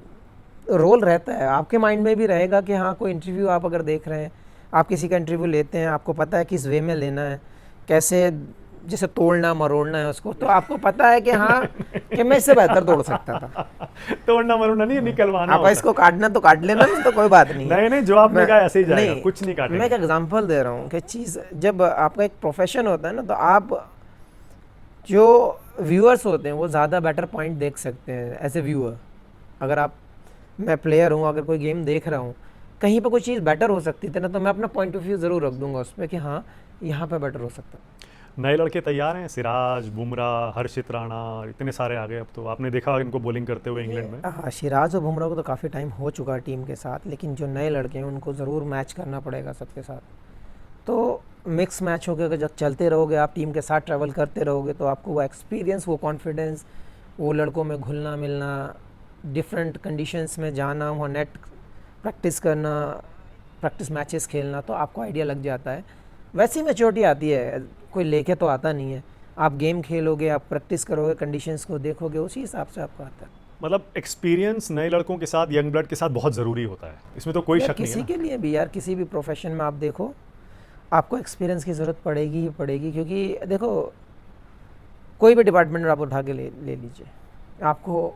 रोल रहता है, आपके माइंड में भी रहेगा कि हाँ, कोई इंटरव्यू आप अगर देख रहे हैं, आप किसी का इंटरव्यू लेते हैं, आपको पता है किस वे में लेना है, कैसे जैसे तोड़ना मरोड़ना है उसको, तो आपको पता है कि हाँ कि मैं इससे बेहतर तोड़ सकता था। तोड़ना मरोड़ना नहीं, निकलवाना आप इसको काटना तो काट लेना, नहीं तो कोई बात नहीं। नहीं, जो आपने कहा ऐसे ही जाएगा, कुछ नहीं काटेंगे। मैं एक एग्जांपल दे रहा हूँ कि चीज़, जब आपका एक प्रोफेशन होता है ना, तो आप जो व्यूअर्स होते हैं वो ज़्यादा बेटर पॉइंट देख सकते हैं एज ए व्यूअर। अगर आप, मैं प्लेयर हूँ, अगर कोई गेम देख रहा हूँ, कहीं पे कोई चीज़ बेटर हो सकती थी ना, तो मैं अपना पॉइंट ऑफ व्यू ज़रूर रख दूंगा उस पर कि हाँ यहाँ पे बेटर हो सकता है। नए लड़के तैयार हैं, सिराज, बुमराह, हर्षित राणा, इतने सारे आ गए अब तो। आपने देखा इनको बॉलिंग करते हुए इंग्लैंड में। हाँ, सिराज और बुमराह को तो काफ़ी टाइम हो चुका है टीम के साथ, लेकिन जो नए लड़के हैं उनको ज़रूर मैच करना पड़ेगा सबके साथ। तो मिक्स मैच हो गया, जब चलते रहोगे आप टीम के साथ ट्रैवल करते रहोगे तो आपको वो एक्सपीरियंस, वो कॉन्फिडेंस, वो लड़कों में घुलना मिलना, डिफरेंट कंडीशंस में जाना, वहाँ नेट प्रैक्टिस करना, प्रैक्टिस मैचेस खेलना, तो आपको आइडिया लग जाता है। वैसी मैच्योरिटी आती है, कोई लेके तो आता नहीं है। आप गेम खेलोगे, आप प्रैक्टिस करोगे, कंडीशंस को देखोगे, उसी हिसाब से आपको आता है। मतलब एक्सपीरियंस नए लड़कों के साथ, यंग ब्लड के साथ बहुत ज़रूरी होता है, इसमें तो कोई यार शक नहीं है किसी ना। के लिए भी, यार किसी भी प्रोफेशन में आप देखो, आपको एक्सपीरियंस की ज़रूरत पड़ेगी ही पड़ेगी। क्योंकि देखो, कोई भी डिपार्टमेंट आप उठा के ले लीजिए, आपको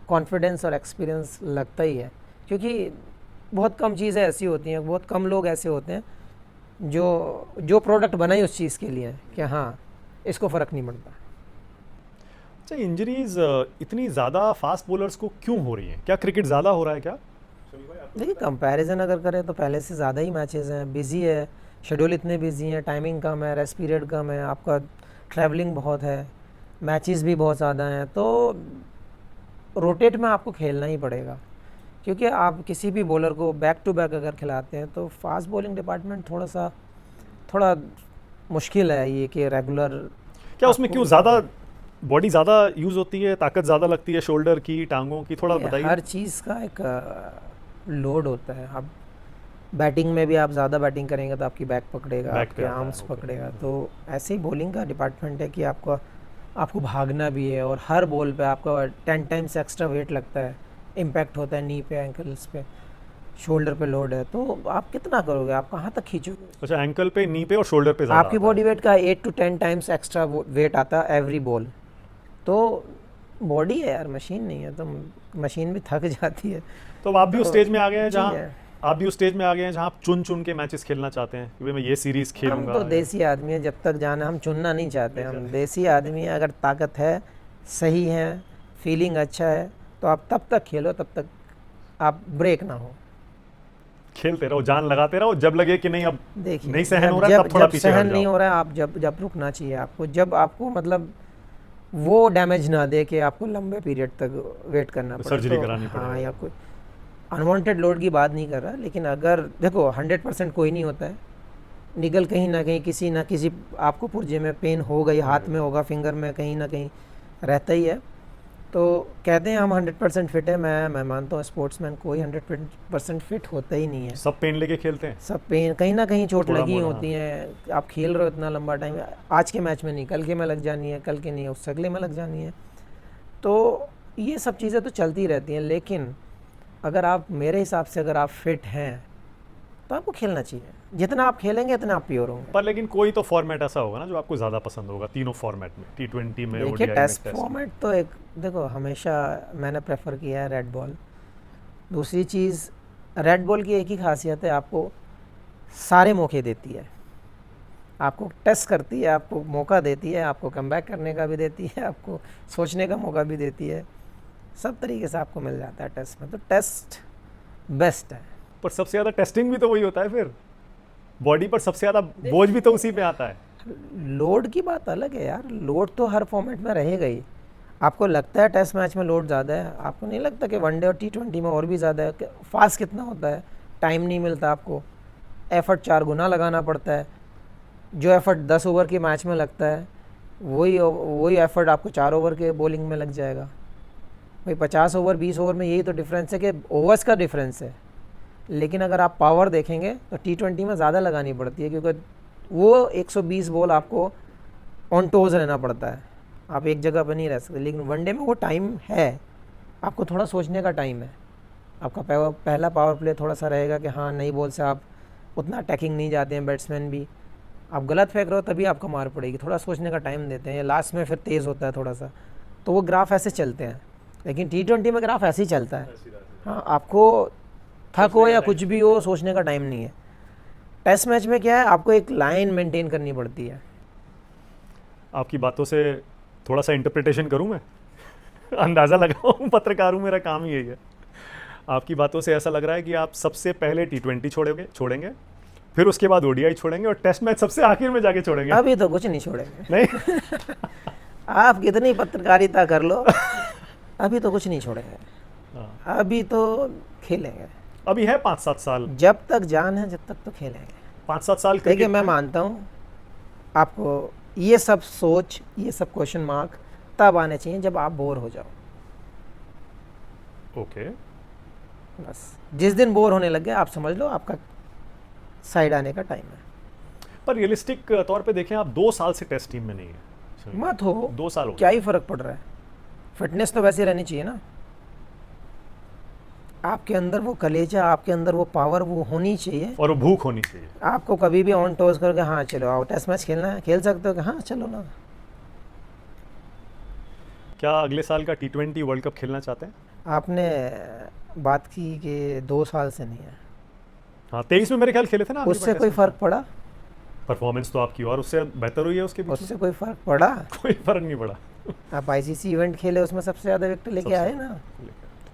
कॉन्फिडेंस और एक्सपीरियंस लगता ही है। क्योंकि बहुत कम चीज़ें ऐसी होती हैं, बहुत कम लोग ऐसे होते हैं जो प्रोडक्ट बनाए उस चीज़ के लिए कि हाँ इसको फ़र्क नहीं पड़ता। अच्छा, इंजरीज इतनी ज़्यादा फास्ट बॉलर्स को क्यों हो रही हैं? क्या क्रिकेट ज़्यादा हो रहा है क्या? देखिए, कंपैरिजन अगर करें तो पहले से ज़्यादा ही मैचेस हैं, बिजी है, शेड्यूल इतने बिजी हैं, टाइमिंग कम है, रेस्ट पीरियड कम है, आपका ट्रैवलिंग बहुत है, मैचेस भी बहुत ज़्यादा हैं, तो रोटेट में आपको खेलना ही पड़ेगा। क्योंकि आप किसी भी बॉलर को बैक टू बैक अगर खिलाते हैं तो फास्ट बॉलिंग डिपार्टमेंट थोड़ा मुश्किल है ये कि रेगुलर। क्या उसमें क्यों ज़्यादा बॉडी ज़्यादा यूज़ होती है, ताकत ज़्यादा लगती है, शोल्डर की, टांगों की? थोड़ा बताइए। हर चीज़ का एक लोड होता है। अब बैटिंग में भी आप ज़्यादा बैटिंग करेंगे तो आपकी बैक पकड़ेगा, बैक पे आपके आता है, आर्म्स ओके। पकड़ेगा। तो ऐसे ही बॉलिंग का डिपार्टमेंट है कि आपको भागना भी है, और हर बॉल पे आपका 10 टाइम्स एक्स्ट्रा वेट लगता है, इम्पैक्ट होता है नी पे, एंकल्स पे, शोल्डर पे लोड है, तो आप कितना करोगे, आप कहाँ तक खींचोगे? अच्छा, एंकल पे, नी पे और शोल्डर पे ज़्यादा आपकी आता बॉडी है। वेट का 8 to 10 टाइम्स एक्स्ट्रा वेट आता है एवरी बॉल। तो बॉडी है यार, मशीन नहीं है, तो मशीन भी थक जाती है। तो अब आप भी उस तो स्टेज में आ गए हैं जी जहाँ है। आप भी उस स्टेज में आ गए हैं जहाँ आप चुन चुन के मैचेस खेलना चाहते हैं कि भाई मैं ये सीरीज़ हम खेलूंगा। तो देसी आदमी हैं, जब तक जाना हम चुनना नहीं चाहते, हम देसी आदमी हैं। अगर ताकत है, सही है, फीलिंग अच्छा है, तो आप तब तक खेलो, तब तक आप ब्रेक ना हो। खेलते रहो, जान लगाते रहो, जब लगे कि नहीं अब देखिए, नहीं सहन हो जब रहा है जब तब थोड़ा जब पीछे हट सहन नहीं जाओ। हो रहा है, आप जब रुकना चाहिए आपको, जब आपको मतलब वो डैमेज ना दे कि आपको लंबे पीरियड तक वेट करना पड़े। सर्जरी तो करानी हाँ, पड़े। या कोई अनवांटेड लोड की बात नहीं कर रहा, लेकिन अगर देखो 100% कोई नहीं होता है, निगल कहीं ना कहीं किसी ना किसी आपको पुर्जे में पेन हो गई, हाथ में होगा, फिंगर में, कहीं ना कहीं रहता ही है। तो कहते हैं हम 100% फिट है, मैं मानता हूँ स्पोर्ट्समैन कोई 100% फिट होता ही नहीं है। सब पेन लेके खेलते हैं। सब पेन, कहीं ना कहीं चोट थोड़ा लगी मोड़ा, होती है। आप खेल रहे हो इतना लंबा टाइम, आज के मैच में नहीं, कल के में लग जानी है, कल के नहीं उससे अगले में लग जानी है। तो ये सब चीज़ें तो चलती रहती हैं, लेकिन अगर आप, मेरे हिसाब से अगर आप फिट हैं तो आपको खेलना चाहिए। जितना आप खेलेंगे इतना आप प्योर होंगे। पर लेकिन कोई तो फॉर्मेट ऐसा होगा ना जो आपको ज़्यादा पसंद होगा, तीनों फॉर्मेट में, T20 में, देखिए, ODI में, टेस्ट टेस्ट में। फॉर्मेट तो एक, देखो हमेशा मैंने प्रेफर किया है रेड बॉल। दूसरी चीज़, रेड बॉल की एक ही खासियत है, आपको सारे मौके देती है, आपको टेस्ट करती है, आपको मौका देती है, आपको कमबैक करने का भी देती है, आपको सोचने का मौका भी देती है, सब तरीके से आपको मिल जाता है टेस्ट में। तो टेस्ट बेस्ट है। पर सबसे ज़्यादा टेस्टिंग भी तो वही होता है, फिर बॉडी पर सबसे ज़्यादा बोझ भी तो उसी पे आता है। लोड की बात अलग है यार, लोड तो हर फॉर्मेट में रहेगा ही। आपको लगता है टेस्ट मैच में लोड ज़्यादा है, आपको नहीं लगता कि वनडे और T20 में और भी ज़्यादा है? फास्ट कितना होता है, टाइम नहीं मिलता आपको, एफर्ट 4 गुना लगाना पड़ता है। जो एफर्ट 10 ओवर के मैच में लगता है, वही एफर्ट आपको 4 ओवर के बॉलिंग में लग जाएगा। भाई 50 ओवर 20 ओवर में यही तो डिफरेंस है कि ओवर्स का डिफरेंस है। लेकिन अगर आप पावर देखेंगे तो T20 में ज़्यादा लगानी पड़ती है, क्योंकि वो 120 बॉल आपको ऑन टोज रहना पड़ता है, आप एक जगह पर नहीं रह सकते। लेकिन वनडे में वो टाइम है, आपको थोड़ा सोचने का टाइम है। आपका पहला पावर प्ले थोड़ा सा रहेगा कि हाँ, नई बॉल से आप उतना अटैकिंग नहीं जाते हैं, बैट्समैन भी, आप गलत फेंक रहे हो तभी आपको मार पड़ेगी, थोड़ा सोचने का टाइम देते हैं, लास्ट में फिर तेज़ होता है थोड़ा सा। तो वो ग्राफ ऐसे चलते हैं, लेकिन T20 में ग्राफ ऐसे ही चलता है। हाँ, आपको थक हो या कुछ भी हो, सोचने का टाइम नहीं है। टेस्ट मैच में क्या है, आपको एक लाइन मेंटेन करनी पड़ती है। आपकी बातों से थोड़ा सा इंटरप्रिटेशन करूं मैं? अंदाज़ा लगाऊं, पत्रकार हूं, मेरा काम ही यही है। आपकी बातों से ऐसा लग रहा है कि आप सबसे पहले T20 छोड़ेंगे, फिर उसके बाद ओडीआई छोड़ेंगे और टेस्ट मैच सबसे आखिर में जाके छोड़ेंगे। अभी तो कुछ नहीं छोड़ेंगे। नहीं। आप कितनी पत्रकारिता कर लो, अभी तो कुछ नहीं छोड़ेंगे। हाँ। अभी तो खेलेंगे, अभी है 5-7 साल, जब तक जान है जब तक तो खेलेंगे। 5-7 साल देखिए क्रिकेट मैं में। मानता हूँ आपको ये सब सोच, ये सब क्वेश्चन मार्क तब आने चाहिए जब आप बोर हो जाओ। ओके। बस जिस दिन बोर होने लग गए आप समझ लो आपका साइड आने का टाइम है। पर रियलिस्टिक तौर पे देखें, आप 2 साल से टेस्ट टीम में नहीं है। मत हो, 2 साल हो क्या ही फर्क पड़ रहा है? फिटनेस तो वैसे रहनी चाहिए ना, आपके अंदर वो कलेजा, आपके अंदर वो पावर वो होनी चाहिए। और वो भूख होनी चाहिए। आपको कभी भी ऑन टोज करके हाँ चलो आओ टेस्ट मैच खेलना है, खेल सकते हो कि हाँ चलो ना। क्या अगले साल का T20 वर्ल्ड कप खेलना चाहते हैं? आपने बात की कि 2 साल से नहीं है, हाँ, 23 में मेरे ख्याल खेले थे ना। उससे कोई फर्क पड़ा? परफॉर्मेंस तो आपकी और उससे बेहतर हुई है उसके बीच में। उससे कोई फर्क पड़ा? कोई फर्क नहीं पड़ा। आप आईसीसी इवेंट खेले, उसमें सबसे ज़्यादा विकेट लेके सबसे- आए ना,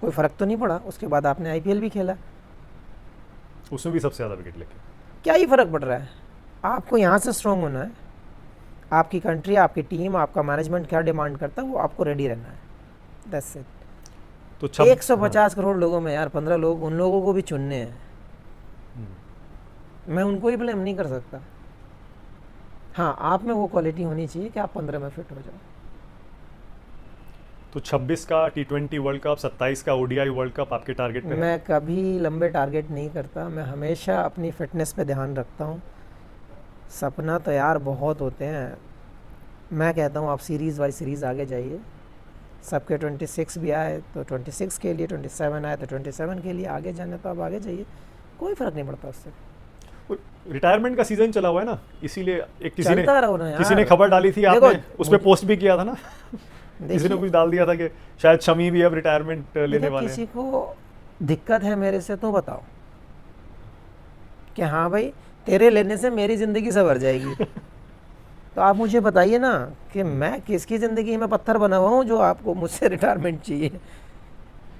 कोई फ़र्क तो नहीं पड़ा। उसके बाद आपने आईपीएल भी खेला, उसमें भी सबसे ज़्यादा विकेट लेके। क्या ही फ़र्क पड़ रहा है? आपको यहाँ से स्ट्रॉन्ग होना है, आपकी कंट्री, आपकी टीम, आपका मैनेजमेंट क्या डिमांड करता है वो आपको रेडी रहना है। That's it. तो 150 करोड़ लोगों में यार 15 लोग, उन लोगों को भी चुनने हैं। मैं उनको ही ब्लेम नहीं कर सकता। हाँ, आप में वो क्वालिटी होनी चाहिए कि आप 15 में फिट हो जाओ। तो 26 का T20 वर्ल्ड कप, 27 का ओडीआई वर्ल्ड कप आपके टारगेट पे है? मैं कभी लंबे टारगेट नहीं करता, मैं हमेशा अपनी फिटनेस पे ध्यान रखता हूँ। सपना तो यार बहुत होते हैं, मैं कहता हूँ आप सीरीज़ बाई सीरीज़ आगे जाइए। सबके 26 भी आए तो 26 के लिए, 27 आए तो 27 के लिए आगे जाने तो आप आगे जाइए, कोई फ़र्क नहीं पड़ता उससे। रिटायरमेंट का सीजन चला हुआ है ना, इसीलिए एक किसी चलता रहो ना किसी ने यार। खबर डाली थी, देखो, आपने उस पर पोस्ट भी किया था ना। किसी ने देखिए, कुछ डाल दिया था कि शायद शमी भी अब रिटायरमेंट लेने देखो, वाले किसी हैं। को दिक्कत है मेरे से तो बताओ कि हाँ भाई तेरे लेने से मेरी ज़िंदगी संवर जाएगी। तो आप मुझे बताइए ना कि मैं किसकी ज़िंदगी में पत्थर बना हुआ हूँ जो आपको मुझसे रिटायरमेंट चाहिए।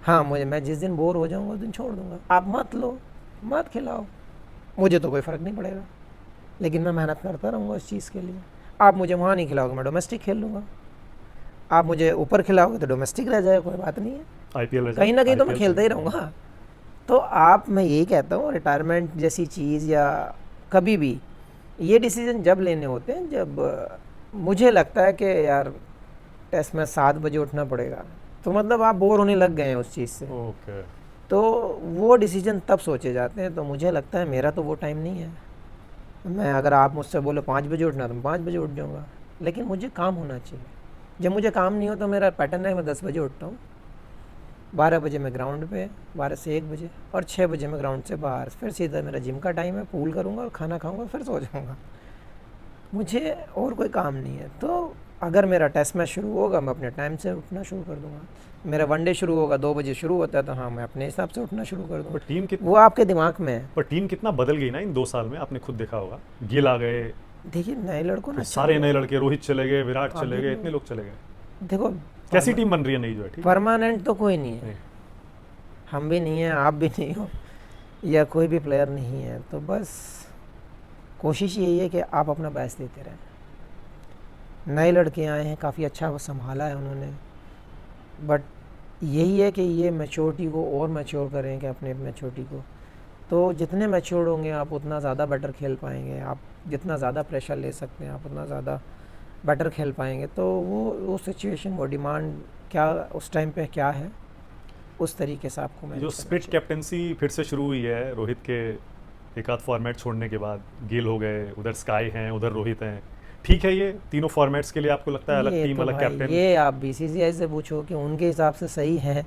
हाँ, मैं जिस दिन बोर हो जाऊँगा उस दिन छोड़ दूँगा। आप मत लो, मत खिलाओ, मुझे तो कोई फ़र्क नहीं पड़ेगा, लेकिन मैं मेहनत करता रहूँगा इस चीज़ के लिए। आप मुझे वहाँ नहीं खिलाओगे, मैं डोमेस्टिक खेल लूँगा। आप मुझे ऊपर खिलाओगे तो डोमेस्टिक रह जाएगा, कोई बात नहीं है। आईपीएल कहीं ना कहीं तो मैं खेलता ही रहूँगा। तो आप, मैं यही कहता हूँ, रिटायरमेंट जैसी चीज़ या कभी भी ये डिसीजन जब लेने होते हैं जब मुझे लगता है कि यार टेस्ट में 7 बजे उठना पड़ेगा, तो मतलब आप बोर होने लग गए हैं उस चीज़ से। ओके। तो वो डिसीजन तब सोचे जाते हैं। तो मुझे लगता है मेरा तो वो टाइम नहीं है। मैं, अगर आप मुझसे बोलो 5 बजे उठना तो मैं 5 बजे उठ जाऊँगा, लेकिन मुझे काम होना चाहिए। जब मुझे काम नहीं हो तो मेरा पैटर्न है, मैं 10 बजे उठता हूँ, 12 बजे मैं ग्राउंड पे, 12 से 1 बजे, और 6 बजे मैं ग्राउंड से बाहर, फिर सीधा मेरा जिम का टाइम है, पूल करूँगा, खाना खाऊँगा, फिर सो जाऊँगा। मुझे और कोई काम नहीं है। तो अगर मेरा टेस्ट मैच शुरू होगा मैं अपने टाइम से उठना शुरू कर दूँगा। मेरा वनडे शुरू होगा 2 बजे शुरू होता है, तो हाँ मैं अपने हिसाब से उठना शुरू कर दूँगा। पर टीम वो आपके दिमाग में है। पर टीम कितना बदल गई ना इन 2 साल में, आपने खुद देखा होगा। गिल आ गए, देखिए नए लड़कों ने सारे नए लड़के, रोहित चले गए, विराट हाँ, चले गए, बिल्कुल। इतने लोग चले गए। देखो, कैसी टीम बन रही है नई जो है? ठीक परमानेंट तो कोई नहीं है, नहीं। हम भी नहीं हैं, आप भी नहीं हो, या कोई भी प्लेयर नहीं है। तो बस कोशिश यही है कि आप अपना बेस्ट देते रहें। नए लड़के आए हैं, काफ़ी अच्छा वो संभाला है उन्होंने, बट यही है कि ये मैच्योरिटी को और मैच्योर करें कि अपने मैच्योरिटी को। तो जितने मैच्योर होंगे आप उतना ज़्यादा बेटर खेल पाएंगे। आप जितना ज़्यादा प्रेशर ले सकते हैं आप उतना ज़्यादा बेटर खेल पाएंगे। तो वो सिचुएशन, वो डिमांड क्या उस टाइम पे क्या है, उस तरीके से आपको जो manage करना स्प्लिट चाहिए। कैप्टनसी फिर से शुरू हुई है रोहित के एक आध फॉर्मेट छोड़ने के बाद, गिल हो गए, उधर स्काई हैं, उधर रोहित हैं, ठीक है। ये तीनों फॉर्मेट्स के लिए आपको लगता है अलग ये टीम, तो अलग भाई, कैप्टन? ये आप बीसीसीआई से पूछो कि उनके हिसाब से सही है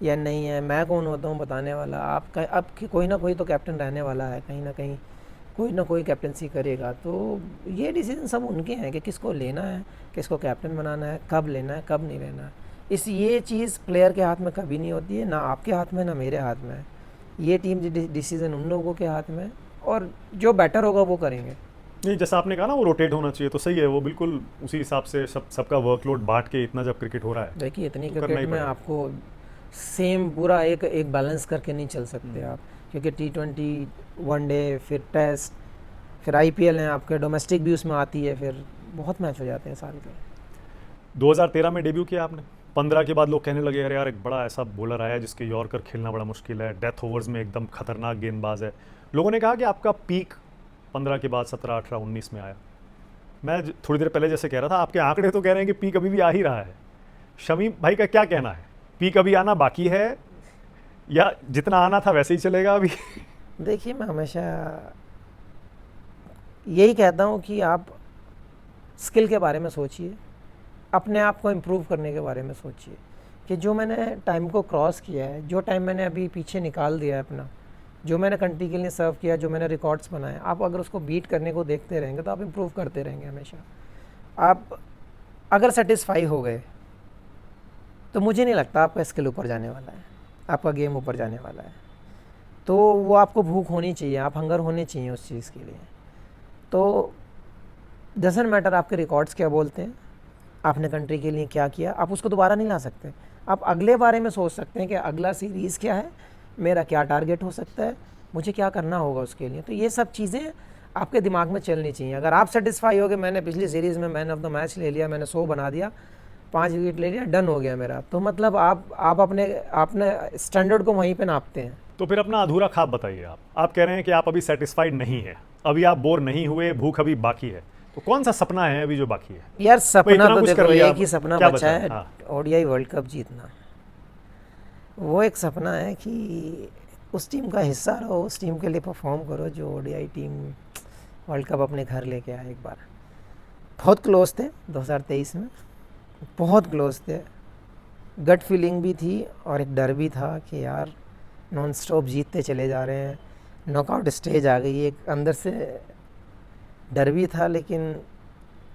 या नहीं है। मैं कौन होता हूँ बताने वाला? आपका अब कोई ना कोई तो कैप्टन रहने वाला है, कहीं ना कहीं कोई ना कोई कैप्टनसी करेगा। तो ये डिसीजन सब उनके हैं कि किसको लेना है, किसको कैप्टन बनाना है, कब लेना है, कब नहीं लेना है। ये चीज़ प्लेयर के हाथ में कभी नहीं होती है, ना आपके हाथ में ना मेरे हाथ में है। ये टीम डिसीजन उन लोगों के हाथ में है, और जो बेटर होगा वो करेंगे। नहीं, जैसा आपने कहा ना वो रोटेट होना चाहिए, तो सही है, वो बिल्कुल उसी हिसाब से सबका वर्कलोड बांट के इतना जब क्रिकेट हो रहा है देखिए इतनी तो करना ही क्रिकेट में पड़ेगा। आपको सेम पूरा एक बैलेंस करके नहीं चल सकते आप, क्योंकि T20 वनडे फिर टेस्ट फिर IPL है आपके, डोमेस्टिक भी उसमें आती है, फिर बहुत मैच हो जाते हैं साल के। 2013 में डेब्यू किया आपने, 15 के बाद लोग कहने लगे अरे यार एक बड़ा ऐसा बॉलर आया जिसके यॉर्कर खेलना बड़ा मुश्किल है, डेथ ओवर्स में एकदम खतरनाक गेंदबाज है। लोगों ने कहा कि आपका पीक 15 के बाद 17, 18, 19 में आया। मैं थोड़ी देर पहले जैसे कह रहा था, आपके आंकड़े तो कह रहे हैं कि पीक अभी भी आ ही रहा है। शमी भाई का क्या कहना है, पीक अभी आना बाकी है या जितना आना था वैसे ही चलेगा अभी? देखिए मैं हमेशा यही कहता हूँ कि आप स्किल के बारे में सोचिए, अपने आप को इम्प्रूव करने के बारे में सोचिए कि जो मैंने टाइम को क्रॉस किया है, जो टाइम मैंने अभी पीछे निकाल दिया है अपना, जो मैंने कंट्री के लिए सर्व किया, जो मैंने रिकॉर्ड्स बनाए, आप अगर उसको बीट करने को देखते रहेंगे तो आप इम्प्रूव करते रहेंगे हमेशा। आप अगर सेटिस्फाई हो गए तो मुझे नहीं लगता आपका स्किल ऊपर जाने वाला है, आपका गेम ऊपर जाने वाला है। तो वो आपको भूख होनी चाहिए, आप हंगर होने चाहिए उस चीज़ के लिए। तो डजंट मैटर आपके रिकॉर्ड्स क्या बोलते हैं, आपने कंट्री के लिए क्या किया, आप उसको दोबारा नहीं ला सकते। आप अगले बारे में सोच सकते हैं कि अगला सीरीज़ क्या है, मेरा क्या टारगेट हो सकता है, मुझे क्या करना होगा उसके लिए। तो ये सब चीज़ें आपके दिमाग में चलनी चाहिए। अगर आप सेटिस्फाई हो गए, मैंने पिछली सीरीज़ में मैन ऑफ द मैच ले लिया, मैंने 100 बना दिया, 5 विकेट ले लिया, डन हो गया मेरा, तो मतलब आप अपने स्टैंडर्ड को वहीं पे नापते हैं। तो फिर अपना अधूरा ख्वाब बताइए। आप कह रहे हैं कि आप अभी सेटिस्फाइड नहीं है, अभी आप बोर नहीं हुए, भूख अभी बाकी है, तो कौन सा सपना है अभी जो बाकी है? यार सपना इतना तो कुछ देखो कर लिया, एक ही सपना क्या बचा बचा है? है, हाँ। ODI वर्ल्ड कप जीतना। वो एक सपना है कि उस टीम का हिस्सा रहो, उस टीम के लिए परफॉर्म करो जो ODI टीम वर्ल्ड कप अपने घर लेके आए एक बार। बहुत क्लोज थे 2023 में, बहुत क्लोज थे, गट फीलिंग भी थी और एक डर भी था कि यार नॉन स्टॉप जीतते चले जा रहे हैं, नॉकआउट स्टेज आ गई, एक अंदर से डर भी था, लेकिन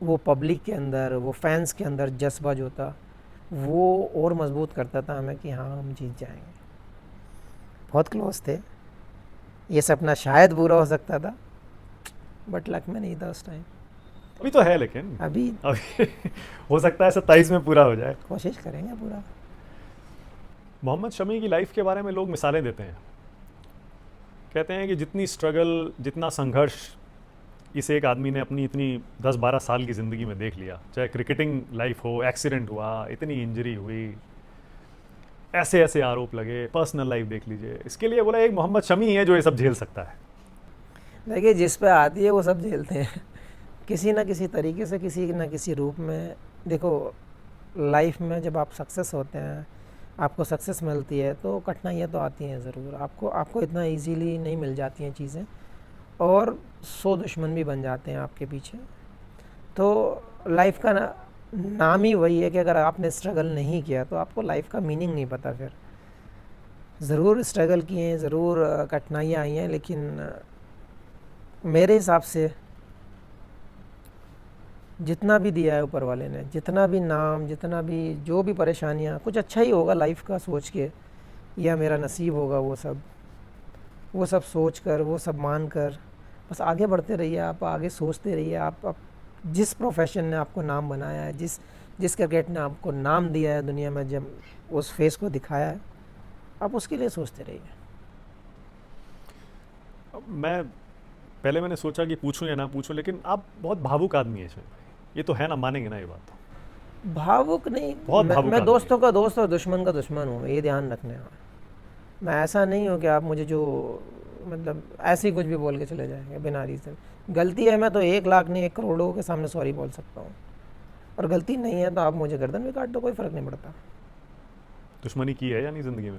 वो पब्लिक के अंदर, वो फैंस के अंदर जज्बा जो था वो और मजबूत करता था हमें कि हाँ हम जीत जाएंगे। बहुत क्लोज थे, ये सपना शायद पूरा हो सकता था, बट लक में नहीं था उस टाइम। अभी तो है, लेकिन अभी हो सकता है 27 में पूरा हो जाए। कोशिश करेंगे पूरा। मोहम्मद शमी की लाइफ के बारे में लोग मिसालें देते हैं, कहते हैं कि जितनी स्ट्रगल, जितना संघर्ष इस एक आदमी ने अपनी इतनी 10-12 साल की ज़िंदगी में देख लिया, चाहे क्रिकेटिंग लाइफ हो, एक्सीडेंट हुआ, इतनी इंजरी हुई, ऐसे ऐसे आरोप लगे, पर्सनल लाइफ देख लीजिए, इसके लिए बोला एक मोहम्मद शमी ही है जो ये सब झेल सकता है। देखिए जिस पे आती है वो सब झेलते हैं किसी ना किसी तरीके से, किसी ना किसी रूप में। देखो लाइफ में जब आप सक्सेस होते हैं, आपको सक्सेस मिलती है, तो कठिनाइयाँ तो आती हैं ज़रूर, आपको इतना इजीली नहीं मिल जाती हैं चीज़ें, और 100 दुश्मन भी बन जाते हैं आपके पीछे। तो लाइफ का नाम ही वही है कि अगर आपने स्ट्रगल नहीं किया तो आपको लाइफ का मीनिंग नहीं पता। फिर ज़रूर स्ट्रगल किए हैं, ज़रूर कठिनाइयाँ आई हैं, लेकिन मेरे हिसाब से जितना भी दिया है ऊपर वाले ने, जितना भी नाम, जितना भी जो भी परेशानियाँ, कुछ अच्छा ही होगा लाइफ का सोच के, या मेरा नसीब होगा, वो सब सोच कर, वो सब मान कर बस आगे बढ़ते रहिए। आप आगे सोचते रहिए। आप जिस प्रोफेशन ने आपको नाम बनाया है, जिस क्रिकेट ने आपको नाम दिया है दुनिया में, जब उस फेस को दिखाया है, आप उसके लिए सोचते रहिए। मैंने सोचा कि पूछूं या ना पूछूं, लेकिन आप बहुत भावुक आदमी है इसमें, ये तो है ना, मानेंगे ना ये बात? भावुक नहीं, बहुत भावुक मैं आदमी दोस्तों का दोस्त और दुश्मन का दुश्मन हूँ, ये ध्यान रखने का। मैं ऐसा नहीं हूँ कि आप मुझे जो मतलब ऐसे ही कुछ भी बोल के चले जाएंगे बिना रीज़न। गलती है मैं तो 1 लाख नहीं 1 करोड़ लोगों के सामने सॉरी बोल सकता हूँ, और गलती नहीं है तो आप मुझे गर्दन भी काट दो, कोई फ़र्क नहीं पड़ता। दुश्मनी की है या नहीं ज़िंदगी में?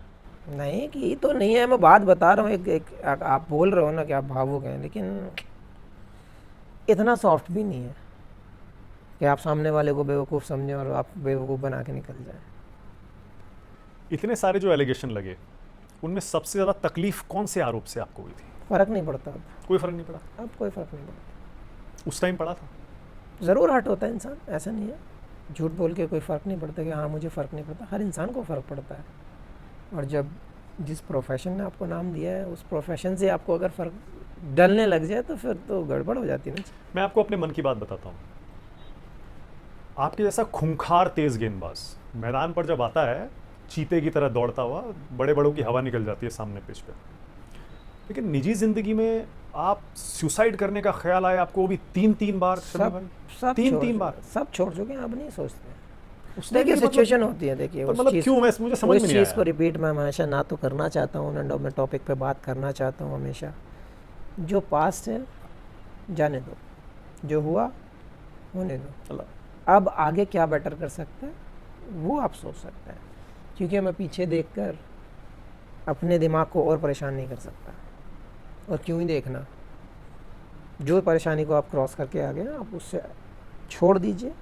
नहीं की तो नहीं है, मैं बात बता रहा हूँ। एक आप बोल रहे हो ना कि आप भावुक हैं, लेकिन इतना सॉफ्ट भी नहीं है कि आप सामने वाले को बेवकूफ़ समझें और आप बेवकूफ़ बना के निकल जाएं। इतने सारे जो एलिगेशन लगे, उनमें सबसे ज़्यादा तकलीफ कौन से आरोप से आपको हुई थी? फ़र्क नहीं पड़ता अब, कोई फ़र्क नहीं पड़ा? अब कोई फ़र्क नहीं पड़ता। उस टाइम पड़ा था? ज़रूर हर्ट होता है इंसान, ऐसा नहीं है, झूठ बोल के कोई फ़र्क नहीं पड़ता कि हाँ मुझे फ़र्क नहीं पड़ता। हर इंसान को फ़र्क पड़ता है, और जब जिस प्रोफेशन ने आपको नाम दिया है, उस प्रोफेशन से आपको अगर फ़र्क डलने लग जाए तो फिर तो गड़बड़ हो जाती है ना। मैं आपको अपने मन की बात बताता हूँ। आपके जैसा खूंखार तेज गेंदबाज मैदान पर जब आता है चीते की तरह दौड़ता हुआ, बड़े बड़ों की हवा निकल जाती है सामने पिच पे, लेकिन निजी जिंदगी में आप सुसाइड करने का ख्याल आया आपको, वो भी 3-3 बार शमी भाई? सब तीन छोड़ तीन बार सब छोड़ चुके हैं, अब नहीं सोचते। उसने देखिए भी मतलब- सिचुएशन होती है, देखिए पर उस मतलब चीज़ क्यों, मुझे समझ में नहीं चीज़ को आया। रिपीट मैं हमेशा ना तो करना चाहता हूँ ना मैं टॉपिक पे बात करना चाहता हूँ हमेशा। जो पास्ट है जाने दो, जो हुआ होने दो। अल्लाह। अब आगे क्या बेटर कर सकते हैं वो आप सोच सकते हैं, क्योंकि मैं पीछे देखकर अपने दिमाग को और परेशान नहीं कर सकता। और क्यों ही देखना, जो परेशानी को आप क्रॉस करके आ गए आप उससे छोड़ दीजिए।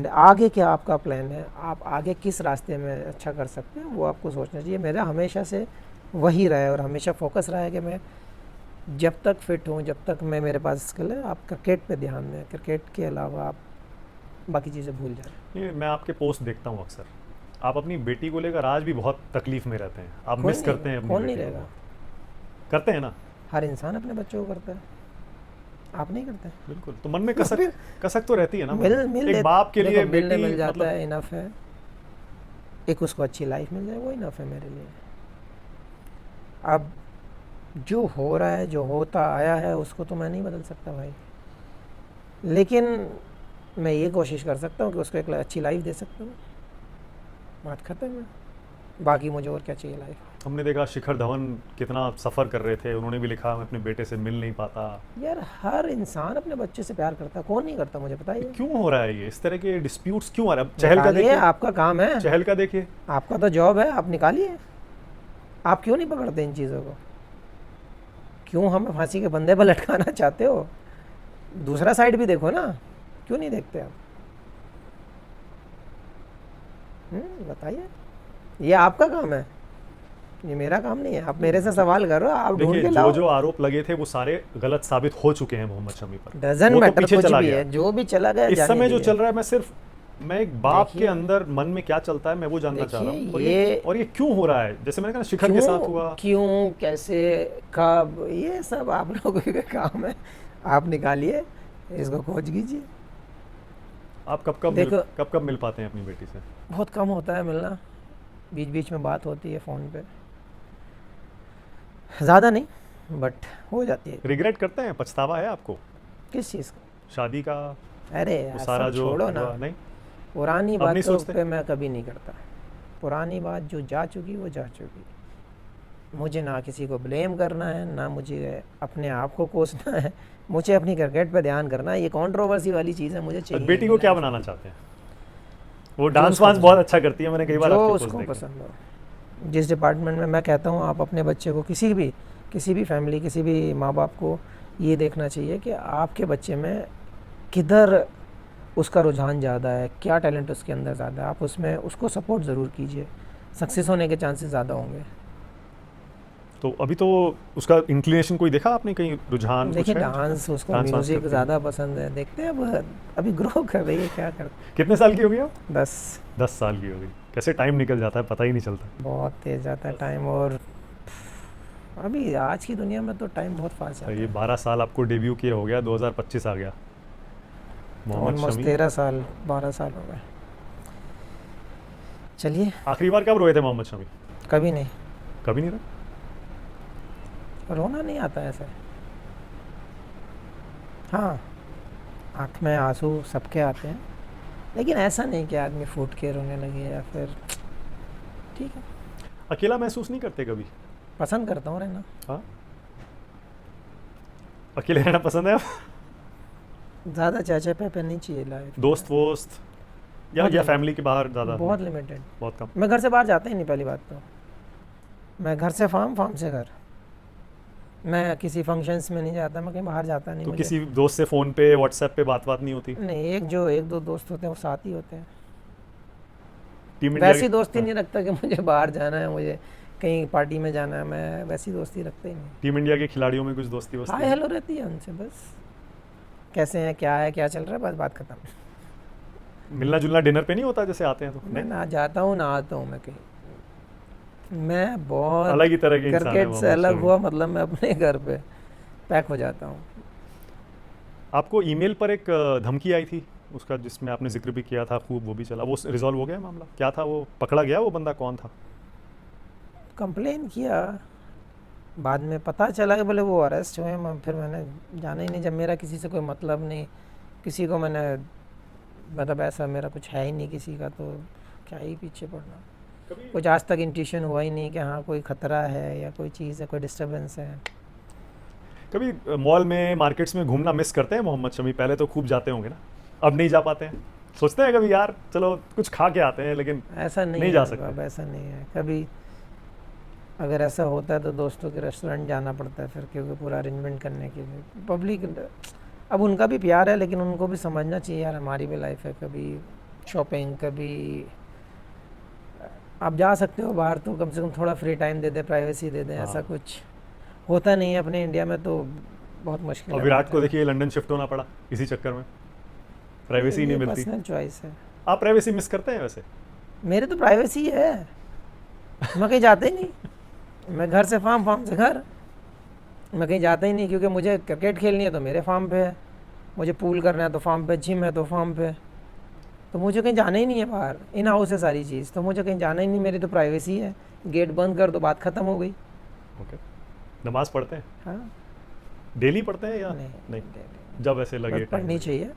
आगे क्या आपका प्लान है, आप आगे किस रास्ते में अच्छा कर सकते हैं वो आपको सोचना चाहिए। मेरा हमेशा से वही रहा है और हमेशा फोकस रहा है कि मैं जब तक फिट हूँ, जब तक मैं मेरे पास स्किल है, आप क्रिकेट पे ध्यान दें, क्रिकेट के अलावा आप बाकी चीज़ें भूल जाएं। नहीं, मैं आपके पोस्ट देखता हूँ अक्सर, आप अपनी बेटी को लेकर आज भी बहुत तकलीफ में रहते हैं, आप कौन मिस नहीं- करते हैं अपनी कौन नहीं बेटी को रहेगा? बहुत। करते हैं ना? हर इंसान अपने बच्चों को करता है, आप नहीं करते? बिल्कुल, तो मन में कसक कसक तो रहती है ना। मिल एक बाप के लिए मिलने बेटी मिल जाता मतलब है, इनफ है। एक उसको अच्छी लाइफ मिल जाए वो इनफ है मेरे लिए। अब जो हो रहा है, जो होता आया है, उसको तो मैं नहीं बदल सकता भाई, लेकिन मैं ये कोशिश कर सकता हूँ कि उसको एक अच्छी लाइफ दे सकता हूँ। बात खत्म है, बाकी मुझे और क्या चाहिए लाइफ। हमने देखा शिखर धवन कितना सफ़र कर रहे थे, उन्होंने भी लिखा मैं अपने बेटे से मिल नहीं पाता। यार हर इंसान अपने बच्चे से प्यार करता है, कौन नहीं करता मुझे बताइए। क्यों हो रहा है ये, इस तरह के डिस्प्यूट्स क्यों आ रहे हैं? अब चहल का निकालिए, देखिए, आपका काम है, चहल का देखिए। आपका तो जॉब है, आप निकालिए। आप क्यों नहीं पकड़ते इन चीज़ों को? क्यों हमें फांसी के बंदे पर लटकाना चाहते हो? दूसरा साइड भी देखो ना, क्यों नहीं देखते आप? बताइए, ये आपका काम है, ये मेरा काम नहीं है। आप मेरे से सवाल करो, आप ढूंढ देखिए के लाओ। जो आरोप लगे थे वो सारे गलत साबित हो चुके हैं मोहम्मद शमी पर। डजन वो तो मैटर, पीछे कुछ चला भी गया। है, जो भी चला गया इस जाने समय जो दीजिए। चल रहा है, मैं एक बाप के देखिए- अंदर मन में क्या चलता है मैं वो जानना चाह रहा हूँ। देखिए, और ये क्यों हो रहा है, जैसे मैंने कहा ना, शिखर के साथ हुआ। क्यों, कैसे, कब, ये सब आप लोगों का काम है। आप निकालिए, इसको खोज कीजिए। आप देखो- कब कब मिल पाते हैं अपनी बेटी से? बहुत कम होता है मिलना, बीच बीच में बात होती है फ़ोन पे, ज़्यादा नहीं बट हो जाती है। रिग्रेट करते हैं, पछतावा है आपको किस चीज़ का? शादी का? अरे वो यार, सारा सब जो छोड़ो ना, हुआ, नहीं पुरानी अब नहीं बातों सोचते? पे मैं कभी नहीं करता। पुरानी बात जो जा चुकी वो जा चुकी। मुझे ना किसी को ब्लेम करना है, ना मुझे अपने आप को कोसना है, मुझे अपनी क्रिकेट पे ध्यान करना है। ये कंट्रोवर्सी वाली चीज़ है, मुझे चाहिए। बेटी को क्या बनाना चाहते हैं? वो जो डांस उसको वांस पसंद- बहुत अच्छा करती है, मैंने कई बार जो आपके पोस्ट उसको देखे। पसंद हो, जिस डिपार्टमेंट में, मैं कहता हूँ आप अपने बच्चे को, किसी भी फैमिली, किसी भी माँ बाप को ये देखना चाहिए कि आपके बच्चे में किधर उसका रुझान ज़्यादा है, क्या टैलेंट उसके अंदर ज़्यादा है। आप उसमें उसको सपोर्ट ज़रूर कीजिए, सक्सेस होने के चांसेस ज़्यादा होंगे। तो अभी तो उसका इंक्लिनेशन कोई देखा आपने, कहीं रुझान कुछ देखिए है? डांस, उसको डांस वांस म्यूज़िक करती है? ज़्यादा पसंद है, देखते हैं। अब अभी ग्रो कर रही है, क्या कर, कितने साल की हो गई आप? 10 साल की हो गई। कैसे टाइम निकल जाता है पता ही नहीं चलता। बहुत तेज़ जाता है टाइम। और अभी आज की दुनिया में तो टाइम बहुत फास्ट जाता ये है। 12 साल आपको डेब्यू किया हो गया, 2025 आ गया। मोहम्मद ऑलमोस्ट शमी 13 साल, 12 साल हो गए। चलिए, आखिरी बार कब रोए थे मोहम्मद शमी? कभी नहीं, कभी नहीं रोए? रोना नहीं आता ऐसे। हाँ, आँख में आंसू सबके आते हैं, लेकिन ऐसा नहीं कि आदमी फूट के रोने लगे या फिर, ठीक है। अकेला महसूस नहीं करते कभी? पसंद करता हूँ रहना। हाँ, अकेले रहना पसंद है आप? ज़्यादा चाचा पे नहीं चाहिए लाइफ। दोस्त वोस्त या बहुत फैमिली के बाहर ज़्यादा? बहुत लिमिटेड। बहुत कम। मैं घर से बाहर जाता ही नहीं, पहली बात तो। मैं घर से फार्म, फार्म से घर। मैं किसी फंक्शंस में नहीं जाता, मैं कहीं बाहर जाता नहीं। तो मुझे किसी दोस्त से फ़ोन पे व्हाट्सएप पे बात नहीं होती? नहीं, एक दो दोस्त होते हैं वो साथ ही होते हैं। टीम इंडिया वैसी दोस्ती नहीं रखता कि मुझे बाहर जाना है, मुझे कहीं पार्टी में जाना है, मैं वैसी दोस्ती रखता ही नहीं। टीम इंडिया के खिलाड़ियों में कुछ दोस्ती हाय वोस्ती? हेलो रहती है उनसे, बस कैसे हैं, क्या है, क्या चल रहा है, बस बात खत्म। मिलना जुलना डिनर पे नहीं होता जैसे आते हैं तो? मैं नहीं? ना जाता हूँ ना आता हूँ मैं कहीं। मैं बहुत अलग ही तरह के इंसान है क्रिकेट से मोहम्मद अलग शमी। हुआ, मतलब मैं अपने घर पे पैक हो जाता हूँ। आपको ईमेल पर एक धमकी आई थी उसका, जिसमें आपने जिक्र भी किया था खूब, वो भी चला, वो रिजॉल्व हो गया मामला? क्या था वो, पकड़ा गया वो बंदा कौन था? कंप्लेन किया, बाद में पता चला कि बोले वो अरेस्ट हुए। फिर मैंने जाना ही नहीं, जब मेरा किसी से कोई मतलब नहीं, किसी को मैंने मतलब ऐसा मेरा कुछ है ही नहीं किसी का, तो क्या ही पीछे पड़ना। कुछ आज तक इंट्यूशन हुआ ही नहीं कि हाँ कोई ख़तरा है या कोई चीज़ है, कोई डिस्टरबेंस है। कभी मॉल में, मार्केट्स में घूमना मिस करते हैं मोहम्मद शमी? पहले तो खूब जाते होंगे ना, अब नहीं जा पाते हैं? सोचते हैं कभी यार चलो कुछ खा के आते हैं, लेकिन ऐसा नहीं नहीं है जा अब, सकते? ऐसा नहीं है। कभी अगर ऐसा होता है तो दोस्तों के रेस्टोरेंट जाना पड़ता है फिर, क्योंकि पूरा अरेंजमेंट करने के लिए पब्लिक, अब उनका भी प्यार है लेकिन उनको भी समझना चाहिए यार हमारी भी लाइफ है। कभी शॉपिंग, कभी आप जा सकते हो बाहर तो कम से कम थोड़ा फ्री टाइम दे दे, प्राइवेसी दे दें। ऐसा हाँ। कुछ होता नहीं है अपने इंडिया में, तो बहुत मुश्किल और है। विराट को देखिए लंदन शिफ्ट होना पड़ा इसी चक्कर में, प्राइवेसी ही नहीं मिलती। पर्सनल चॉइस है। आप प्राइवेसी मिस करते हैं वैसे? मेरे तो प्राइवेसी है, मैं कहीं जाता ही नहीं। मैं घर से फार्म से घर, मैं कहीं जाता ही नहीं, क्योंकि मुझे क्रिकेट खेलनी है तो मेरे फार्म पे है, मुझे पूल करना है तो फार्म पे, जिम है तो फार्म पे, तो मुझे कहीं जाना ही नहीं है बाहर। इन हाउस है सारी चीज़, तो मुझे कहीं जाना ही नहीं, मेरी तो प्राइवेसी है। गेट बंद कर दो, बात ख़त्म हो गई। ओके। नमाज पढ़ते हैं? हाँ, डेली पढ़ते हैं या नहीं, नहीं? नहीं, जब ऐसे लगे बस पढ़नी चाहिए,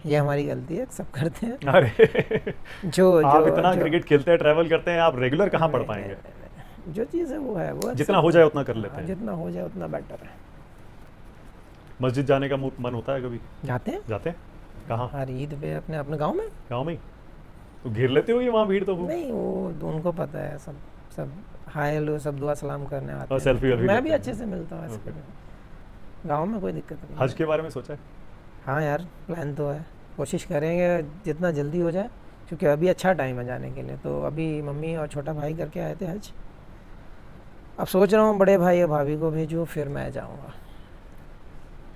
ये हमारी गलती है, सब करते हैं। अरे जो आप जो इतना जो क्रिकेट खेलते हैं, ट्रैवल करते हैं, आप रेगुलर कहाँ पढ़ नहीं, पाएंगे? नहीं, जो चीज़ है वो है, वो जितना हो जाए उतना कर लेते हाँ, हैं। जितना हो जाए उतना बेटर है। मस्जिद जाने का मन होता है कभी? जाते हैं जाते हैं? कहाँ? हर ईद पे अपने अपने गांव में। गाँव में ही? तो घेर लेते हो, ये वहाँ भीड़ तो खूब? नहीं, वो उनको पता है, सब सब हाय हेलो, सब दुआ सलाम करने आते और हैं। सेल्फी वेल्फी मैं लेते भी हैं। अच्छे से मिलता हूँ ऐसे ओके। कभी। गांव में कोई दिक्कत नहीं हज है। के बारे में सोचा है? हाँ यार, प्लान तो है, कोशिश करेंगे जितना जल्दी हो जाए, क्योंकि अभी अच्छा टाइम है जाने के लिए। तो अभी मम्मी और छोटा भाई करके आए थे हज, अब सोच रहा हूँ बड़े भाई और भाभी को भेजूँ, फिर मैं जाऊँगा।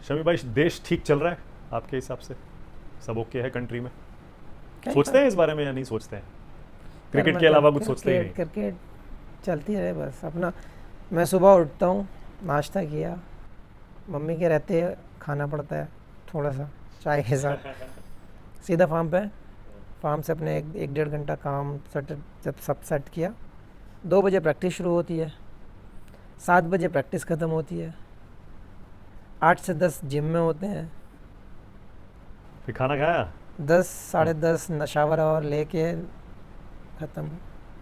शमी भाई, देश ठीक चल रहा है आपके हिसाब से? सब ओके है कंट्री में? क्या सोचते हैं इस बारे में या नहीं सोचते हैं? क्रिकेट के अलावा कुछ सोचते ही नहीं? क्रिकेट चलती रहे बस अपना। मैं सुबह उठता हूँ, नाश्ता किया, मम्मी के रहते खाना पड़ता है थोड़ा सा चाय के साथ, सीधा फार्म पे। फार्म से अपने एक डेढ़ घंटा काम सेट, जब सब सेट किया, 2 बजे प्रैक्टिस शुरू होती है, 7 बजे प्रैक्टिस ख़त्म होती है, 8 से 10 जिम में होते हैं, फिर खाना खाया? 10 साढ़े 10 नशावर और लेके ख़त्म,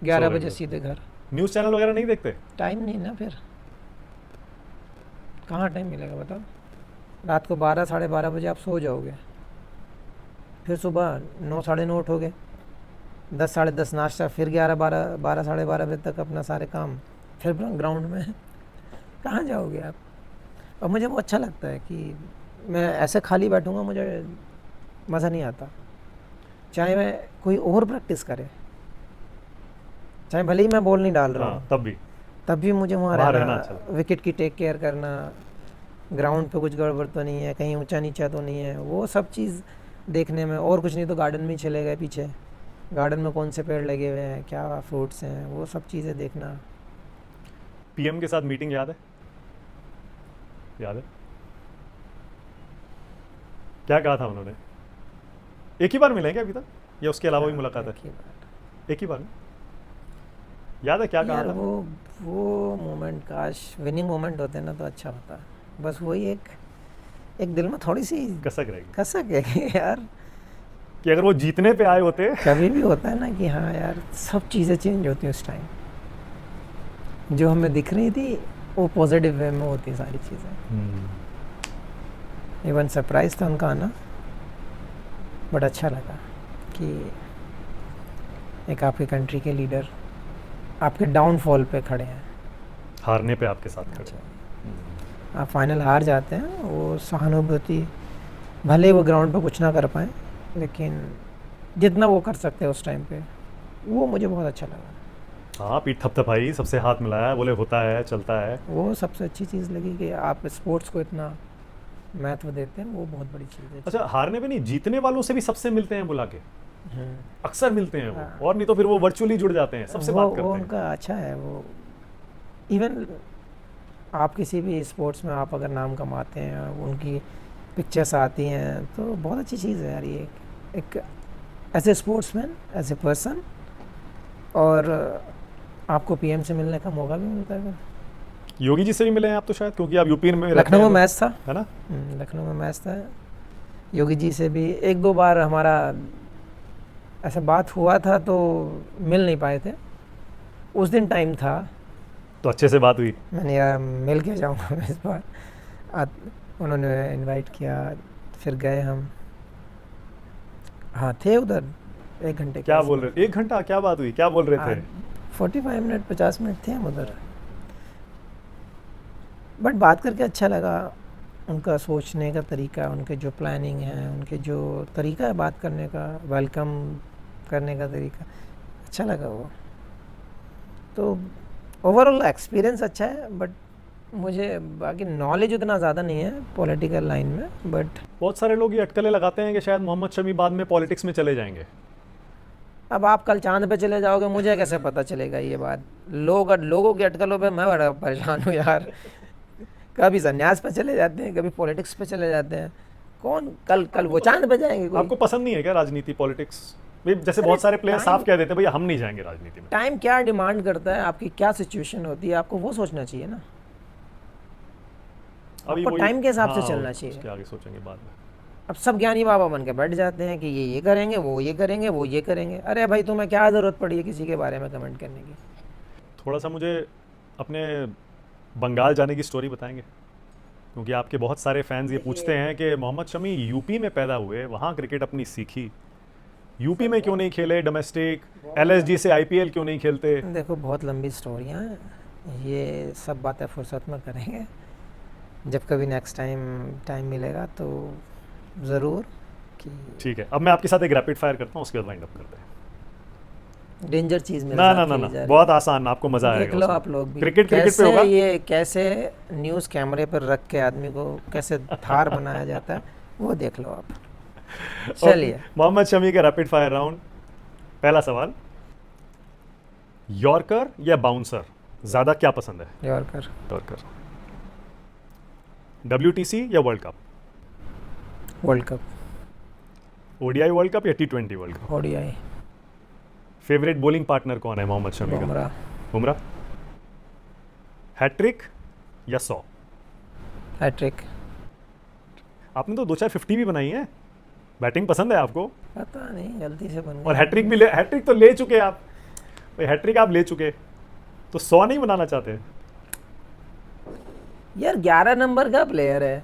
11 रहे बजे हो? सीधे घर। न्यूज़ चैनल वगैरह नहीं देखते? टाइम नहीं ना, फिर कहाँ टाइम मिलेगा बताओ। रात को 12 साढ़े 12 बजे आप सो जाओगे, फिर सुबह 9 साढ़े 9 उठोगे, 10 साढ़े 10 नाश्ता, फिर 11 12 साढ़े 12 बजे तक अपना सारे काम, फिर ग्राउंड में। कहाँ जाओगे आप। और मुझे वो अच्छा लगता है कि मैं ऐसे खाली बैठूँगा, मुझे मज़ा नहीं आता। चाहे मैं कोई और प्रैक्टिस करे, चाहे भले ही मैं बॉल नहीं डाल रहा हाँ, हूँ, तब भी मुझे वहाँ वहाँ रहना रहना अच्छा लगता है। विकेट की टेक केयर करना, ग्राउंड पे कुछ गड़बड़ तो नहीं है, कहीं ऊंचा नीचा तो नहीं है, वो सब चीज़ देखने में। और कुछ नहीं तो गार्डन में ही चले गए पीछे, गार्डन में कौन से पेड़ लगे हुए हैं, क्या फ्रूट्स हैं, वो सब चीज़ें देखना। पीएम के साथ मीटिंग याद है? याद है? क्या कहा था उन्होंने? एक ही बार मिले हैं क्या अभी तक, या उसके अलावा भी मुलाकात है? एक ही बात। एक ही बार में? याद है क्या कहा यार था? वो मोमेंट, काश विनिंग मोमेंट होते ना तो अच्छा होता। बस वही एक दिल में थोड़ी सी कसक रहेगी कसक है कि यार, कि अगर वो जीतने पे आए होते। कभी भी होता है ना कि हाँ यार, सब चीज़ें चेंज होती हैं उस टाइम, जो हमें दिख रही थी वो पॉजिटिव वे में होती सारी चीज़ें। इवन सरप्राइज था उनका आना, बट अच्छा लगा कि एक आपकी कंट्री के लीडर आपके डाउनफॉल पे खड़े हैं, हारने पे आपके साथ खड़े। आप फाइनल हार जाते हैं, वो सहानुभूति, भले वो ग्राउंड पे कुछ ना कर पाए, लेकिन जितना वो कर सकते हैं उस टाइम पे, वो मुझे बहुत अच्छा लगा। हाँ, पीठ थपथपाई, सबसे हाथ मिलाया, बोले होता है, चलता है। वो सबसे अच्छी चीज़ लगी कि आप स्पोर्ट्स को इतना महत्व देते हैं, वो बहुत बड़ी चीज़ है। अच्छा, हारने पे नहीं, जीतने वालों से भी सबसे मिलते हैं बुला के, हम्म। अक्सर मिलते हैं वो, हाँ। और नहीं तो फिर वो वर्चुअली जुड़ जाते हैं, सबसे वो बात करते वो हैं। उनका अच्छा है। वो इवन आप किसी भी स्पोर्ट्स में आप अगर नाम कमाते हैं, उनकी पिक्चर्स आती हैं, तो बहुत अच्छी चीज़ है यार ये, एक as a sportsman, as a person, और आपको पीएम से मिलने का मौका भी मिलता है। योगी जी से भी मिले हैं आप तो शायद, क्योंकि आप यूपी में रहते लखनऊ हैं में तो, मैच था, है ना? लखनऊ में मैच था। योगी जी से भी एक दो बार हमारा ऐसा बात हुआ था, तो मिल नहीं पाए थे। उस दिन टाइम था, तो अच्छे से बात हुई। मैंने यार मिल के जाऊँगा इस बार। उन्होंने इनवाइट किया, फिर गए हम। हाँ, थे उधर 1 घंटे क्या बोल रहे? 1 घंटा क्या बात हुई, क्या बोल रहे थे? 45 मिनट 50 मिनट थे हम उधर। बट बात करके अच्छा लगा, उनका सोचने का तरीका, उनके जो प्लानिंग है, उनके जो तरीका है बात करने का, वेलकम करने का तरीका, अच्छा लगा वो। तो ओवरऑल एक्सपीरियंस अच्छा है, बट मुझे बाकी नॉलेज उतना ज़्यादा नहीं है पॉलिटिकल लाइन में। बट बहुत सारे लोग ये अटकलें लगाते हैं कि शायद मोहम्मद शमी बाद में पॉलिटिक्स में चले जाएंगे। अब आप कल चांद पे चले जाओगे, मुझे कैसे पता चलेगा ये बात? लोगों की अटकलों पे मैं बड़ा परेशान हूँ यार। कभी संन्यास पे चले जाते हैं, कभी पॉलिटिक्स पे चले जाते हैं। कौन कल वो चांद पे जाएंगे? कोई आपको पसंद नहीं है क्या राजनीति, पॉलिटिक्स? जैसे बहुत सारे प्लेयर साफ कह देते हैं भैया हम नहीं जाएंगे राजनीति में। टाइम क्या डिमांड करता है, आपकी क्या सिचुएशन होती है, आपको वो सोचना चाहिए ना। अभी आपको टाइम के हिसाब से हाँ, चलना चाहिए। उसके आगे सोचेंगे बाद में। अब सब ज्ञानी बाबा बन के बैठ जाते हैं कि ये करेंगे, वो ये करेंगे, वो ये करेंगे। अरे भाई, तुम्हें क्या ज़रूरत पड़ी है किसी के बारे में कमेंट करने की? थोड़ा सा मुझे अपने बंगाल जाने की स्टोरी बताएंगे, क्योंकि आपके बहुत सारे फैंस ये पूछते हैं कि मोहम्मद शमी यूपी में पैदा हुए, वहाँ क्रिकेट अपनी सीखी, यूपी में क्यों नहीं खेले डोमेस्टिक, एलएसजी से आईपीएल क्यों नहीं खेलते? देखो, बहुत लंबी स्टोरियाँ हैं, ये सब बातें फुर्सत में करेंगे जब कभी नेक्स्ट टाइम मिलेगा तो ज़रूर। कि ठीक है, अब मैं आपके साथ एक रैपिड फायर करता हूँ, उसके बाद वाइंड अप करते हैं। डेंजर चीज़ मेरे ना साथ ना ना खेली ना, जा रही बहुत आसान, आपको मजा है। आएगा देख लो उसमें। आप लोग भी क्रिकेट पे कैसे होगा। ये कैसे न्यूज़ कैमरे पर रख के आदमी को कैसे थार बनाया जाता है, वो देख लो आप। चलिए, मोहम्मद शमी का रैपिड फायर राउंड। पहला सवाल, यॉर्कर या बाउंसर ज्यादा क्या पसंद है? यॉर्कर। यॉर्कर। WTC या world cup? World cup. ODI world cup या T20 world cup? ODI. Favourite bowling partner कौन है मोहम्मद शमी का? बुमराह। बुमराह। हैट्रिक या 100? हैट्रिक। आपने तो 2-4 50 भी बनाई है, बैटिंग पसंद है आपको। पता नहीं, गलती से बन और गया। हैट्रिक तो ले चुके आप भाई, हैट्रिक आप ले चुके, तो 100 नहीं बनाना चाहते? यार 11 नंबर का प्लेयर है,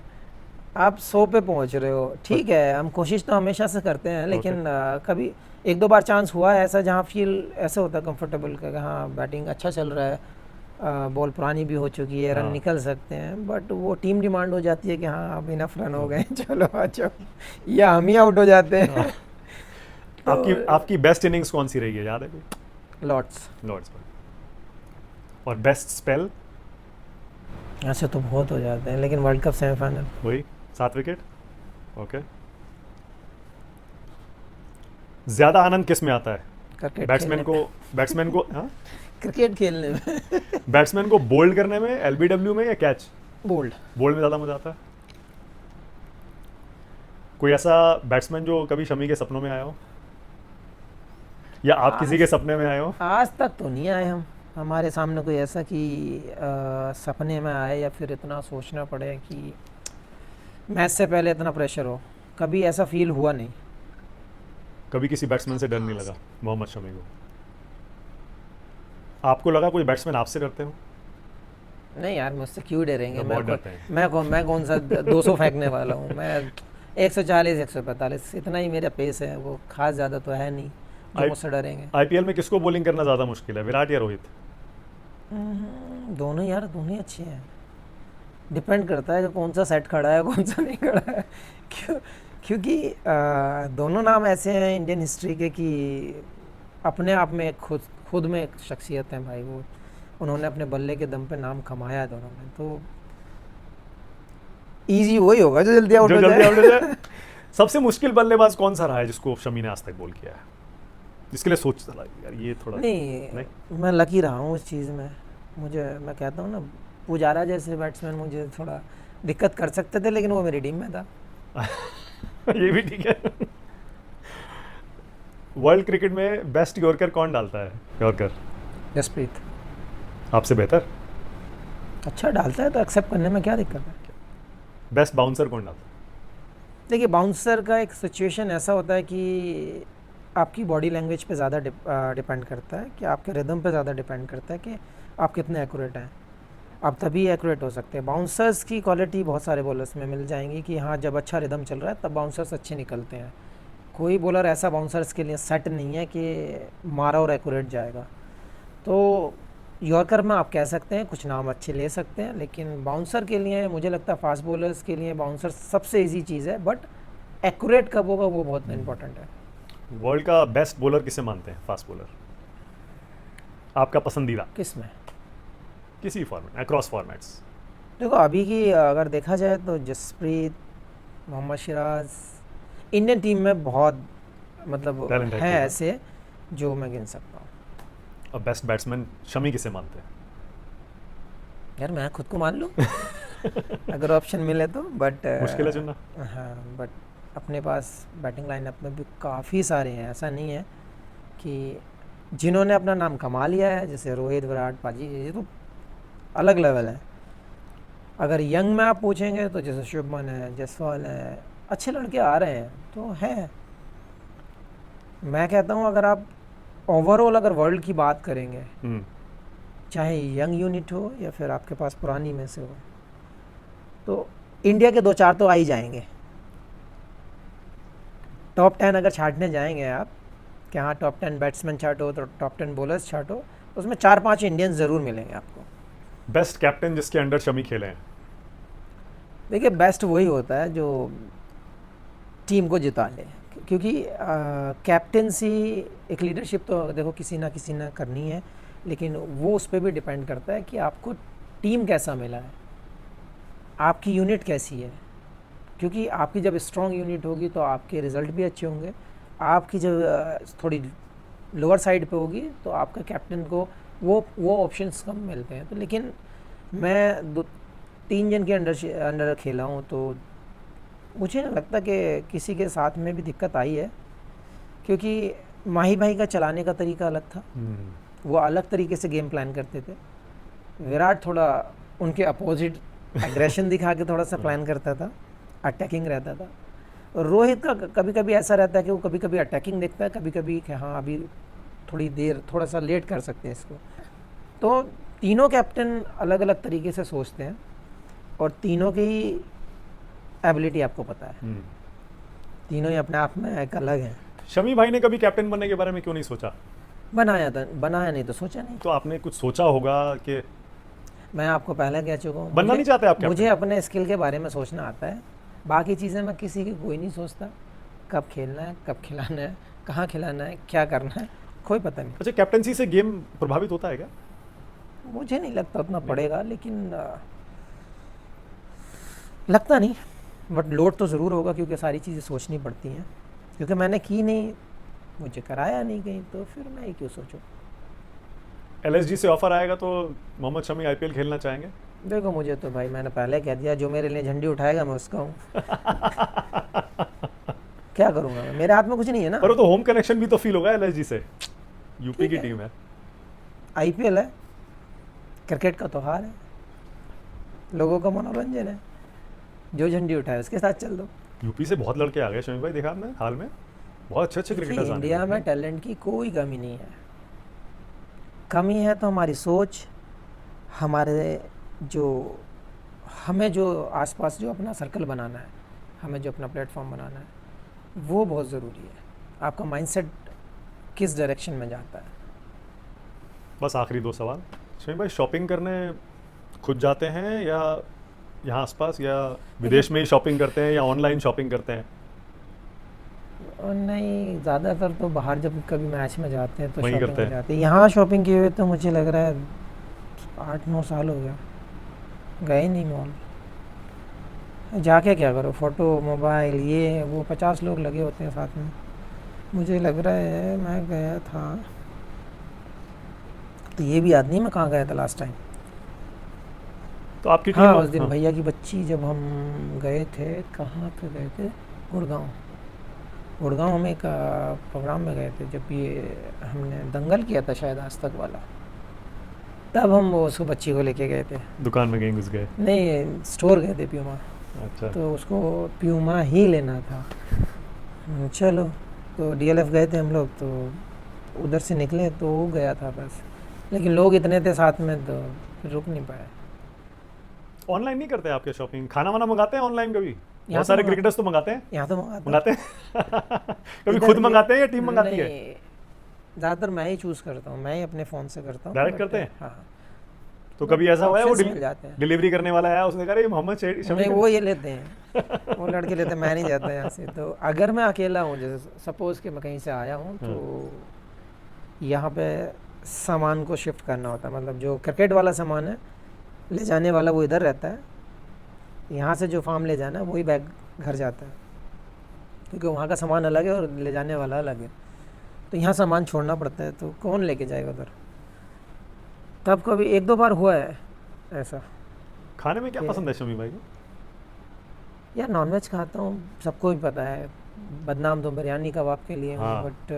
आप 100 पे पहुंच रहे हो, ठीक है। हम कोशिश तो हमेशा से करते हैं, लेकिन कभी 1-2 बार चांस हुआ है ऐसा जहां फील ऐसा होता है कंफर्टेबल का, हाँ बैटिंग अच्छा चल रहा है, बॉल पुरानी भी हो चुकी है, रन हाँ। निकल सकते हैं। बट वो टीम डिमांड हो जाती है कि हाँ अब इनफ रन हो गए, चलो आ जाओ, या हम ही आउट हो जाते हैं। आपकी बेस्ट इनिंग्स कौन सी रही है, याद है कोई? लॉर्ड्स। लॉर्ड्स में। और बेस्ट स्पेल? ऐसे तो बहुत हो जाते हैं, लेकिन वर्ल्ड कप सेमीफाइनल। वही 7 विकेट। ओके। ज्यादा आनंद किस में आता है? क्रिकेट बैट्समैन को हाँ, क्रिकेट खेलने में। बैट्समैन को बोल्ड करने में, एलबीडब्ल्यू में, या कैच? बोल्ड। बोल्ड में ज्यादा मजा आता है। कोई ऐसा बैट्समैन जो कभी शमी के सपनों में आया हो, या आप किसी के सपने में आए हो? आज तक तो नहीं आए हम, हमारे सामने कोई ऐसा कि सपने में आए या फिर इतना सोचना पड़े कि मैच से पहले इतना प्रेशर हो, कभी ऐसा फील हुआ नहीं। कभी किसी बैट्समैन से डर नहीं लगा मोहम्मद शमी को? आपको लगा कोई बैट्समैन आपसे डरते हो? नहीं यार, मुझसे क्यों डरेंगे? तो बहुत डरते हैं। मैं कौन सा 200 फेंकने वाला हूँ? मैं 140 145 इतना ही मेरा पेस है, वो खास ज़्यादा तो है नहीं जो मुझसे डरेंगे। आईपीएल में किसको बॉलिंग करना ज़्यादा मुश्किल है, विराट या रोहित? दोनों यार, दोनों ही अच्छे हैं। डिपेंड करता है कि कौन सा सेट खड़ा है, कौन सा नहीं खड़ा है। क्योंकि दोनों नाम ऐसे हैं इंडियन हिस्ट्री के कि अपने आप में खुद में एक शख्सियत है भाई। वो उन्होंने अपने बल्ले के दम पे नाम कमाया है दोनों ने, तो इजी वही होगा जो जल्दी आउट हो जाए। सबसे मुश्किल बल्लेबाज कौन सा रहा है जिसको शमी ने आज तक बॉल किया है, जिसके लिए सोच चला यार ये थोड़ा नहीं, मैं लकी रहा हूँ इस चीज़ में। मैं कहता हूँ ना, पुजारा जैसे बैट्समैन मुझे थोड़ा दिक्कत कर सकते थे, लेकिन वो मेरी टीम में था। ये भी ठीक है। वर्ल्ड क्रिकेट में बेस्ट यॉर्कर कौन डालता है? यॉर्कर जसप्रीत आपसे बेहतर? अच्छा डालता है तो एक्सेप्ट करने में क्या दिक्कत है। बेस्ट बाउंसर कौन डालता है? देखिए बाउंसर का एक सिचुएशन ऐसा होता है कि आपकी बॉडी लैंग्वेज पे ज़्यादा डिपेंड करता है, कि आपके रिदम पे ज़्यादा डिपेंड करता है कि आप कितने एक्यूरेट हैं। आप तभी एक्यूरेट हो सकते हैं। बाउंसर्स की क्वालिटी बहुत सारे बॉलर्स में मिल जाएंगी कि हाँ जब अच्छा रिदम चल रहा है तब बाउंसर्स अच्छे निकलते हैं। कोई बॉलर ऐसा बाउंसर्स के लिए सेट नहीं है कि मारा और एक्यूरेट जाएगा। तो यॉर्कर में आप कह सकते हैं कुछ नाम अच्छे ले सकते हैं, लेकिन बाउंसर के लिए मुझे लगता है फास्ट बॉलर्स के लिए बाउंसर सबसे इजी चीज़ है, बट एक्यूरेट कब होगा वो बहुत इंपॉर्टेंट है। वर्ल्ड का बेस्ट बॉलर किसे मानते हैं? फास्ट बॉलर आपका पसंदीदा किस में? किसी फॉर्मेट, अक्रॉस फॉर्मेट्स। देखो अभी की अगर देखा जाए तो जसप्रीत, मोहम्मद सिराज इंडियन टीम में बहुत मतलब Talent है हैं पूरा। ऐसे जो मैं गिन सकता हूँ। और बेस्ट बैट्समैन शमी किसे मानते हैं? यार मैं खुद को मान लूँ अगर ऑप्शन मिले तो, बट मुश्किल है चुनना। हाँ बट अपने पास बैटिंग लाइनअप में भी काफ़ी सारे हैं। ऐसा नहीं है कि जिन्होंने अपना नाम कमा लिया है, जैसे रोहित, विराट, पाजी, ये तो अलग लेवल है। अगर यंग में आप पूछेंगे तो जैसे शुभमन है, जायसवाल है, अच्छे लड़के आ रहे हैं तो है। मैं कहता हूँ अगर आप ओवरऑल अगर वर्ल्ड की बात करेंगे, चाहे यंग यूनिट हो या फिर आपके पास पुरानी में से हो, तो इंडिया के 2-4 तो आ ही जाएंगे। टॉप 10 अगर छाटने जाएंगे आप कि हाँ टॉप 10 बैट्समैन छाटो तो टॉप 10 बॉलर्स छाटो, तो उसमें 4-5 इंडियंस ज़रूर मिलेंगे आपको। बेस्ट कैप्टन जिसके अंडर शमी खेले हैं? देखिए बेस्ट वही होता है जो टीम को जिता ले, क्योंकि कैप्टेंसी एक लीडरशिप तो देखो किसी ना करनी है, लेकिन वो उस पर भी डिपेंड करता है कि आपको टीम कैसा मिला है, आपकी यूनिट कैसी है। क्योंकि आपकी जब स्ट्रॉन्ग यूनिट होगी तो आपके रिज़ल्ट भी अच्छे होंगे। आपकी जब थोड़ी लोअर साइड पे होगी तो आपका कैप्टन को वो ऑप्शंस कम मिलते हैं। तो लेकिन मैं 2-3 जन के अंडर खेला हूँ तो मुझे नहीं लगता कि किसी के साथ में भी दिक्कत आई है, क्योंकि माही भाई का चलाने का तरीका अलग था। वो अलग तरीके से गेम प्लान करते थे। विराट थोड़ा उनके अपोजिट एग्रेशन दिखा के थोड़ा सा प्लान करता था, अटैकिंग रहता था। और रोहित का कभी कभी ऐसा रहता है कि वो कभी कभी अटैकिंग देखता है, कभी कभी कि हाँ अभी थोड़ी देर थोड़ा सा लेट कर सकते हैं इसको। तो तीनों कैप्टन अलग अलग तरीके से सोचते हैं और तीनों की ही एबिलिटी आपको पता है। तीनों ही अपने आप में एक अलग हैं। शमी भाई ने कभी कैप्टन बनने के बारे में क्यों नहीं सोचा? बनाया नहीं तो सोचा नहीं। तो आपने कुछ सोचा होगा कि मैं आपको पहले कह चुका हूँ, बनना नहीं चाहते आप मुझे कैप्टन? अपने स्किल के बारे में सोचना आता है। बाकी चीज़ें मैं किसी की कोई नहीं सोचता। कब खेलना है, कब खिलाना है, कहाँ खिलाना है, क्या करना है, कोई पता नहीं। अच्छा, कैप्टनसी से गेम प्रभावित होता है क्या? मुझे नहीं लगता उतना पड़ेगा, लेकिन लगता नहीं, बट लोड तो ज़रूर होगा क्योंकि सारी चीज़ें सोचनी पड़ती हैं। क्योंकि मैंने की नहीं, मुझे कराया नहीं कहीं, तो फिर मैं ये क्यों सोचूं। LSG से ऑफर आएगा तो मोहम्मद शमी IPL खेलना चाहेंगे? देखो मुझे तो भाई मैंने पहले कह दिया, जो मेरे लिए झंडी उठाएगा मैं उसका हूँ। क्या करूँगा मैं, मेरे हाथ में कुछ नहीं है ना। पर वो तो होम कनेक्शन भी तो फील होगा LSG से, यूपी ठीक की है। टीम है। IPL है, क्रिकेट का त्योहार है, लोगों का मनोरंजन है, जो झंडी उठाए उसके साथ चल दो। यूपी से बहुत लड़के आ गए शमी भाई, देखा आपने हाल में? बहुत अच्छे अच्छे देखिए, क्रिकेटर्स इंडिया में टैलेंट की कोई कमी नहीं है। कमी है तो हमारी सोच, हमारे जो हमें जो आसपास जो अपना सर्कल बनाना है, हमें जो अपना प्लेटफॉर्म बनाना है, वो बहुत ज़रूरी है। आपका माइंडसेट किस डायरेक्शन में जाता है। बस आखिरी 2 सवाल। शमी भाई, शॉपिंग करने खुद जाते हैं या यहाँ आसपास, या विदेश में ही शॉपिंग करते हैं, या ऑनलाइन शॉपिंग करते हैं? और नहीं, ज़्यादातर तो बाहर जब कभी मैच में जाते हैं तो वहीं शॉपिंग करते में हैं। जाते हैं। यहाँ शॉपिंग किए हुए तो मुझे लग रहा है 8-9 साल हो गया, गए नहीं मॉल। जाके क्या करो, फ़ोटो, मोबाइल, ये वो 50 लोग लगे होते हैं साथ में। मुझे लग रहा है मैं गया था तो ये भी याद नहीं मैं कहाँ गया था लास्ट टाइम। तो आपकी हाँ टीम उस दिन भैया की बच्ची जब हम गए थे, कहाँ पे गए थे, गुड़गांव। गुड़गांव हम एक प्रोग्राम में गए थे, जब ये हमने दंगल किया था शायद आज तक वाला, तब हम वो उसको बच्ची को लेके गए थे। दुकान में गए, घुस गए। नहीं, स्टोर गए थे प्यूमा, अच्छा। तो उसको प्यूमा ही लेना था। चलो, तो डीएलएफ गए थे हम लोग, तो उधर से निकले तो वो गया था बस, लेकिन लोग इतने थे साथ में तो फिर रुक नहीं पाए। ऑनलाइन नहीं करते आपके शॉपिंग? खाना वाना मंगाते हैं ऑनलाइन कभी? यहाँ बहुत सारे तो क्रिकेटर्स तो मंगाते हैं। यहाँ तो मंगाता मंगाते हैं कभी इधर खुद भी- मंगाते हैं या टीम मंगाती है? नहीं, ज़्यादातर मैं ही चूज़ करता हूँ, मैं ही अपने फ़ोन से करता हूँ। Direct but, करते हैं? हाँ। तो कभी ऐसा हुआ है वो options मिल जाते हैं। डिलीवरी करने वाला आया, उसने कहा अरे ये मोहम्मद शमी नहीं, का-" वो ये लेते हैं, वो लड़के लेते हैं, मैं नहीं जाता यहाँ से। तो अगर मैं अकेला हूँ, जैसे सपोज़ कि मैं कहीं से आया हूँ, तो यहाँ पे सामान को शिफ्ट करना होता है, मतलब जो क्रिकेट वाला सामान है ले जाने वाला वो इधर रहता है, यहाँ से जो फार्म ले जाना है वही बैग घर जाता है, क्योंकि वहाँ का सामान अलग है और ले जाने वाला अलग है, तो यहाँ सामान छोड़ना पड़ता है, तो कौन लेके जाएगा उधर। तब कभी एक दो बार हुआ है ऐसा। खाने में क्या ये- पसंद है शमी भाई को? यार नॉनवेज खाता हूँ, सबको भी पता है, बदनाम तो बिरयानी कबाब के लिए हूँ, हाँ। बट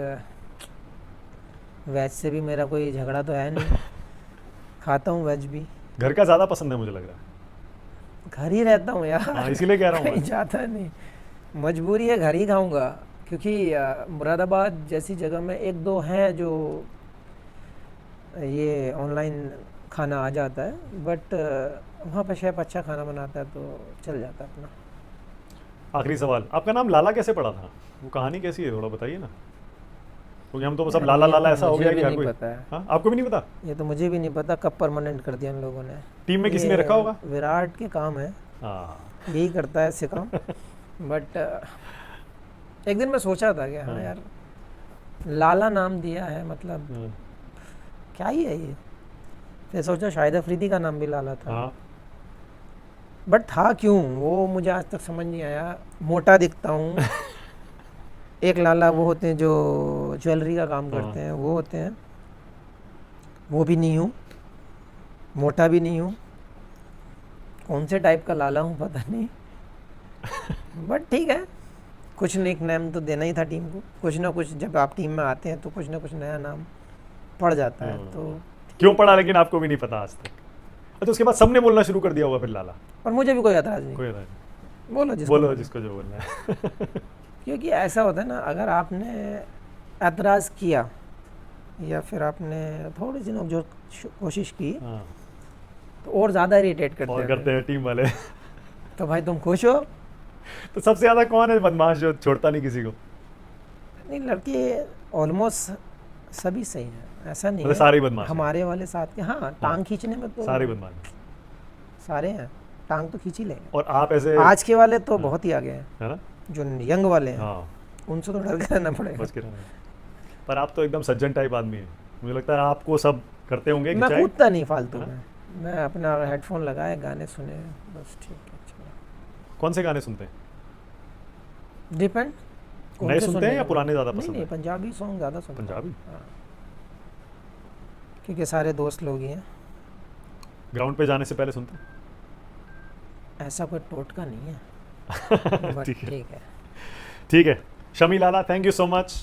वेज से भी मेरा कोई झगड़ा तो है नहीं, खाता हूँ वेज भी। घर का ज़्यादा पसंद है मुझे लग रहा है। घर ही रहता हूँ यार, हाँ, इसीलिए कह रहा हूँ कहीं मैं। जाता नहीं, मजबूरी है, घर ही खाऊंगा, क्योंकि मुरादाबाद जैसी जगह में एक दो हैं जो ये ऑनलाइन खाना आ जाता है, बट वहाँ पे शेफ अच्छा खाना बनाता है तो चल जाता है अपना। आखिरी सवाल, आपका नाम लाला कैसे पड़ा था? वो कहानी कैसी है, थोड़ा बताइए ना, क्योंकि हम तो सब लाला ये लाला तो ऐसा हो मुझे गया भी कि हर नहीं कोई। पता है, हाँ, आपको भी नहीं पता? ये तो मुझे भी नहीं पता कब परमानेंट कर दिया इन लोगों ने। टीम में किसी ने ये रखा होगा? विराट के काम है, हाँ। यही करता है ऐसे काम। बट एक दिन मैं सोचा था कि हाँ हाँ। यार, लाला नाम दिया है, मतलब हाँ, क्या ही है ये। फिर सोचा शाहिद अफरीदी का नाम भी लाला था, हाँ, बट था क्यों वो मुझे आज तक समझ नहीं आया। मोटा दिखता हूँ, एक लाला वो होते हैं जो ज्वेलरी का काम करते हैं, वो होते हैं, वो भी नहीं हूँ, मोटा भी नहीं हूँ, कौन से टाइप का लाला हूँ पता नहीं। बट ठीक है, कुछ निक नेम तो देना ही था टीम को, कुछ ना कुछ, जब आप टीम में आते हैं तो कुछ ना कुछ नया नाम पड़ जाता है। तो क्यों पढ़ा लेकिन आपको भी नहीं पता आज तक? तो उसके बाद सबने बोलना शुरू कर दिया होगा फिर लाला। और मुझे भी कोई एतराज़ नहीं, कोई नहीं, बोलो जिसको बोलो बोलना। जिसको जो बोलना है। क्योंकि ऐसा होता है ना, अगर आपने एतराज़ किया या फिर आपने थोड़ी सी जो कोशिश की, हाँ, तो और ज़्यादा इरिटेट करते और हैं करते हैं टीम वाले। तो भाई तुम खुश हो? तो सबसे ज्यादा कौन है बदमाश जो छोड़ता नहीं किसी को? नहीं, लड़के ऑलमोस्ट सभी सही हैं, ऐसा नहीं मतलब है। सारे ही बदमाश हैं? हमारे वाले साथ के, हाँ, टांग खींचने में तो सारे बदमाश हैं। सारे हैं, टांग तो खींच ही लेंगे। और आप ऐसे, आज के वाले तो बहुत ही आगे हैं, है ना? जो यंग वाले हैं हाँ, उनसे तो डर के रहना पड़ेगा। बच के रहना। पर आप तो एकदम सज्जन टाइप आदमी है, मुझे लगता है आपको सब करते होंगे कि मैं चाहे। कूदता नहीं फालतू है में, मैं अपना हेडफोन लगाए, गाने सुने, बस ठीक है, चलो। कौन से गाने सुनते हैं? डिपेंड नए सुनते हैं या पुराने ज़्यादा पसंद नहीं, है? पंजाबी सॉन्ग ज़्यादा सुनता हूँ। पंजाबी? हाँ, क्योंकि सारे दोस्त लोग ही हैं, ग्राउंड पे जाने से पहले सुनते हैं? ऐसा कोई टोटका नहीं है। बट ठीक है। ठीक है, ठीक है, शमी लाला, थैंक यू सो मच,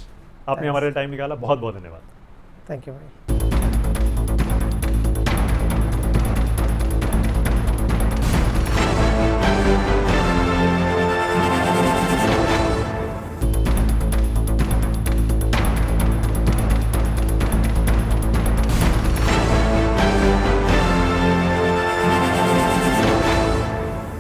आपने Thanks. हमारे लिए टाइम निकाला, बहुत बहुत धन्यवाद। थैंक यू भाई।